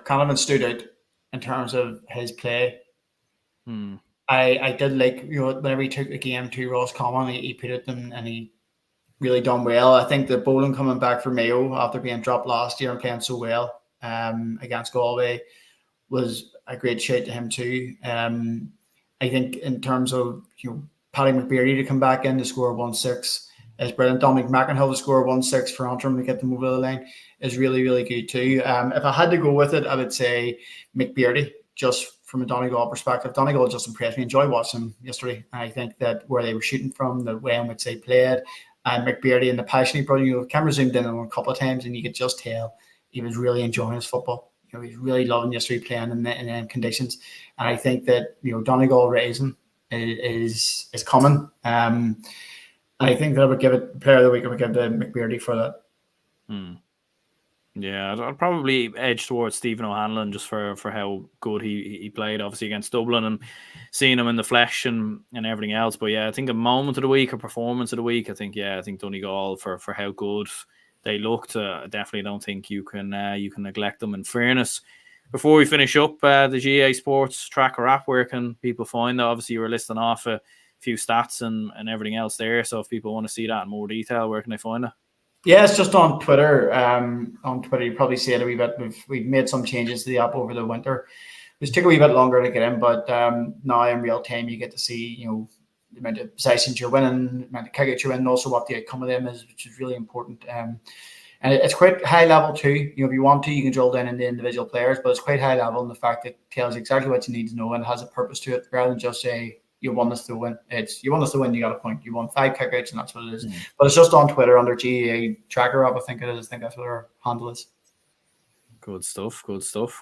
Canavan stood out in terms of his play. I did like whenever he took the game to Roscommon, he put it in and he really done well. I think the bowling coming back for Mayo after being dropped last year and playing so well against Galway was a great shout to him too. I think in terms of Paddy McBeary to come back in to score 1-6 is brilliant. Dominic McInhill to score 1-6 for Antrim to get them over the line is really, really good too. If I had to go with it, I would say McBeardy, just from a Donegal perspective. Donegal just impressed me. Enjoyed watching them yesterday. And I think that where they were shooting from, the way in which they played, and McBeardy and the passion he brought, camera zoomed in on him a couple of times and you could just tell he was really enjoying his football. He's really loving yesterday playing in them conditions. And I think that, Donegal Rising is coming. I think that I would give it Player of the Week. I would give to McBeardy for that. Yeah, I'd probably edge towards Stephen O'Hanlon just for how good he played, obviously, against Dublin and seeing him in the flesh and everything else. But yeah, I think a moment of the week or performance of the week, I think Donegal for how good they looked. Definitely don't think you can neglect them. In fairness, before we finish up, the GA Sports Tracker app, where can people find that? Obviously, you were listing off a few stats and everything else there. So if people want to see that in more detail, where can they find it? Yeah, it's just on Twitter. On Twitter, you probably see it a wee bit. We've made some changes to the app over the winter, which took a wee bit longer to get in, but now in real time you get to see, the amount of possessions you're winning, the amount of kickouts you're winning, also what the outcome of them is, which is really important. And it's quite high level too. If you want to, you can drill down into individual players, but it's quite high level in the fact that it tells you exactly what you need to know and has a purpose to it, rather than just say you won this to win. It's you won this to win, you got a point. You won 5 kickouts, and that's what it is. But it's just on Twitter under GEA Tracker app, I think it is. I think that's what our handle is. Good stuff.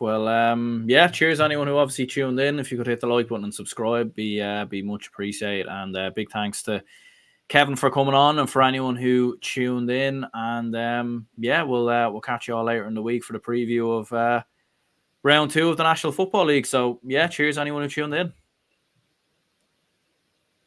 Well, cheers anyone who obviously tuned in. If you could hit the like button and subscribe, be much appreciated. And big thanks to Kevin for coming on, and for anyone who tuned in. And we'll catch you all later in the week for the preview of round 2 of the National Football League. So cheers anyone who tuned in.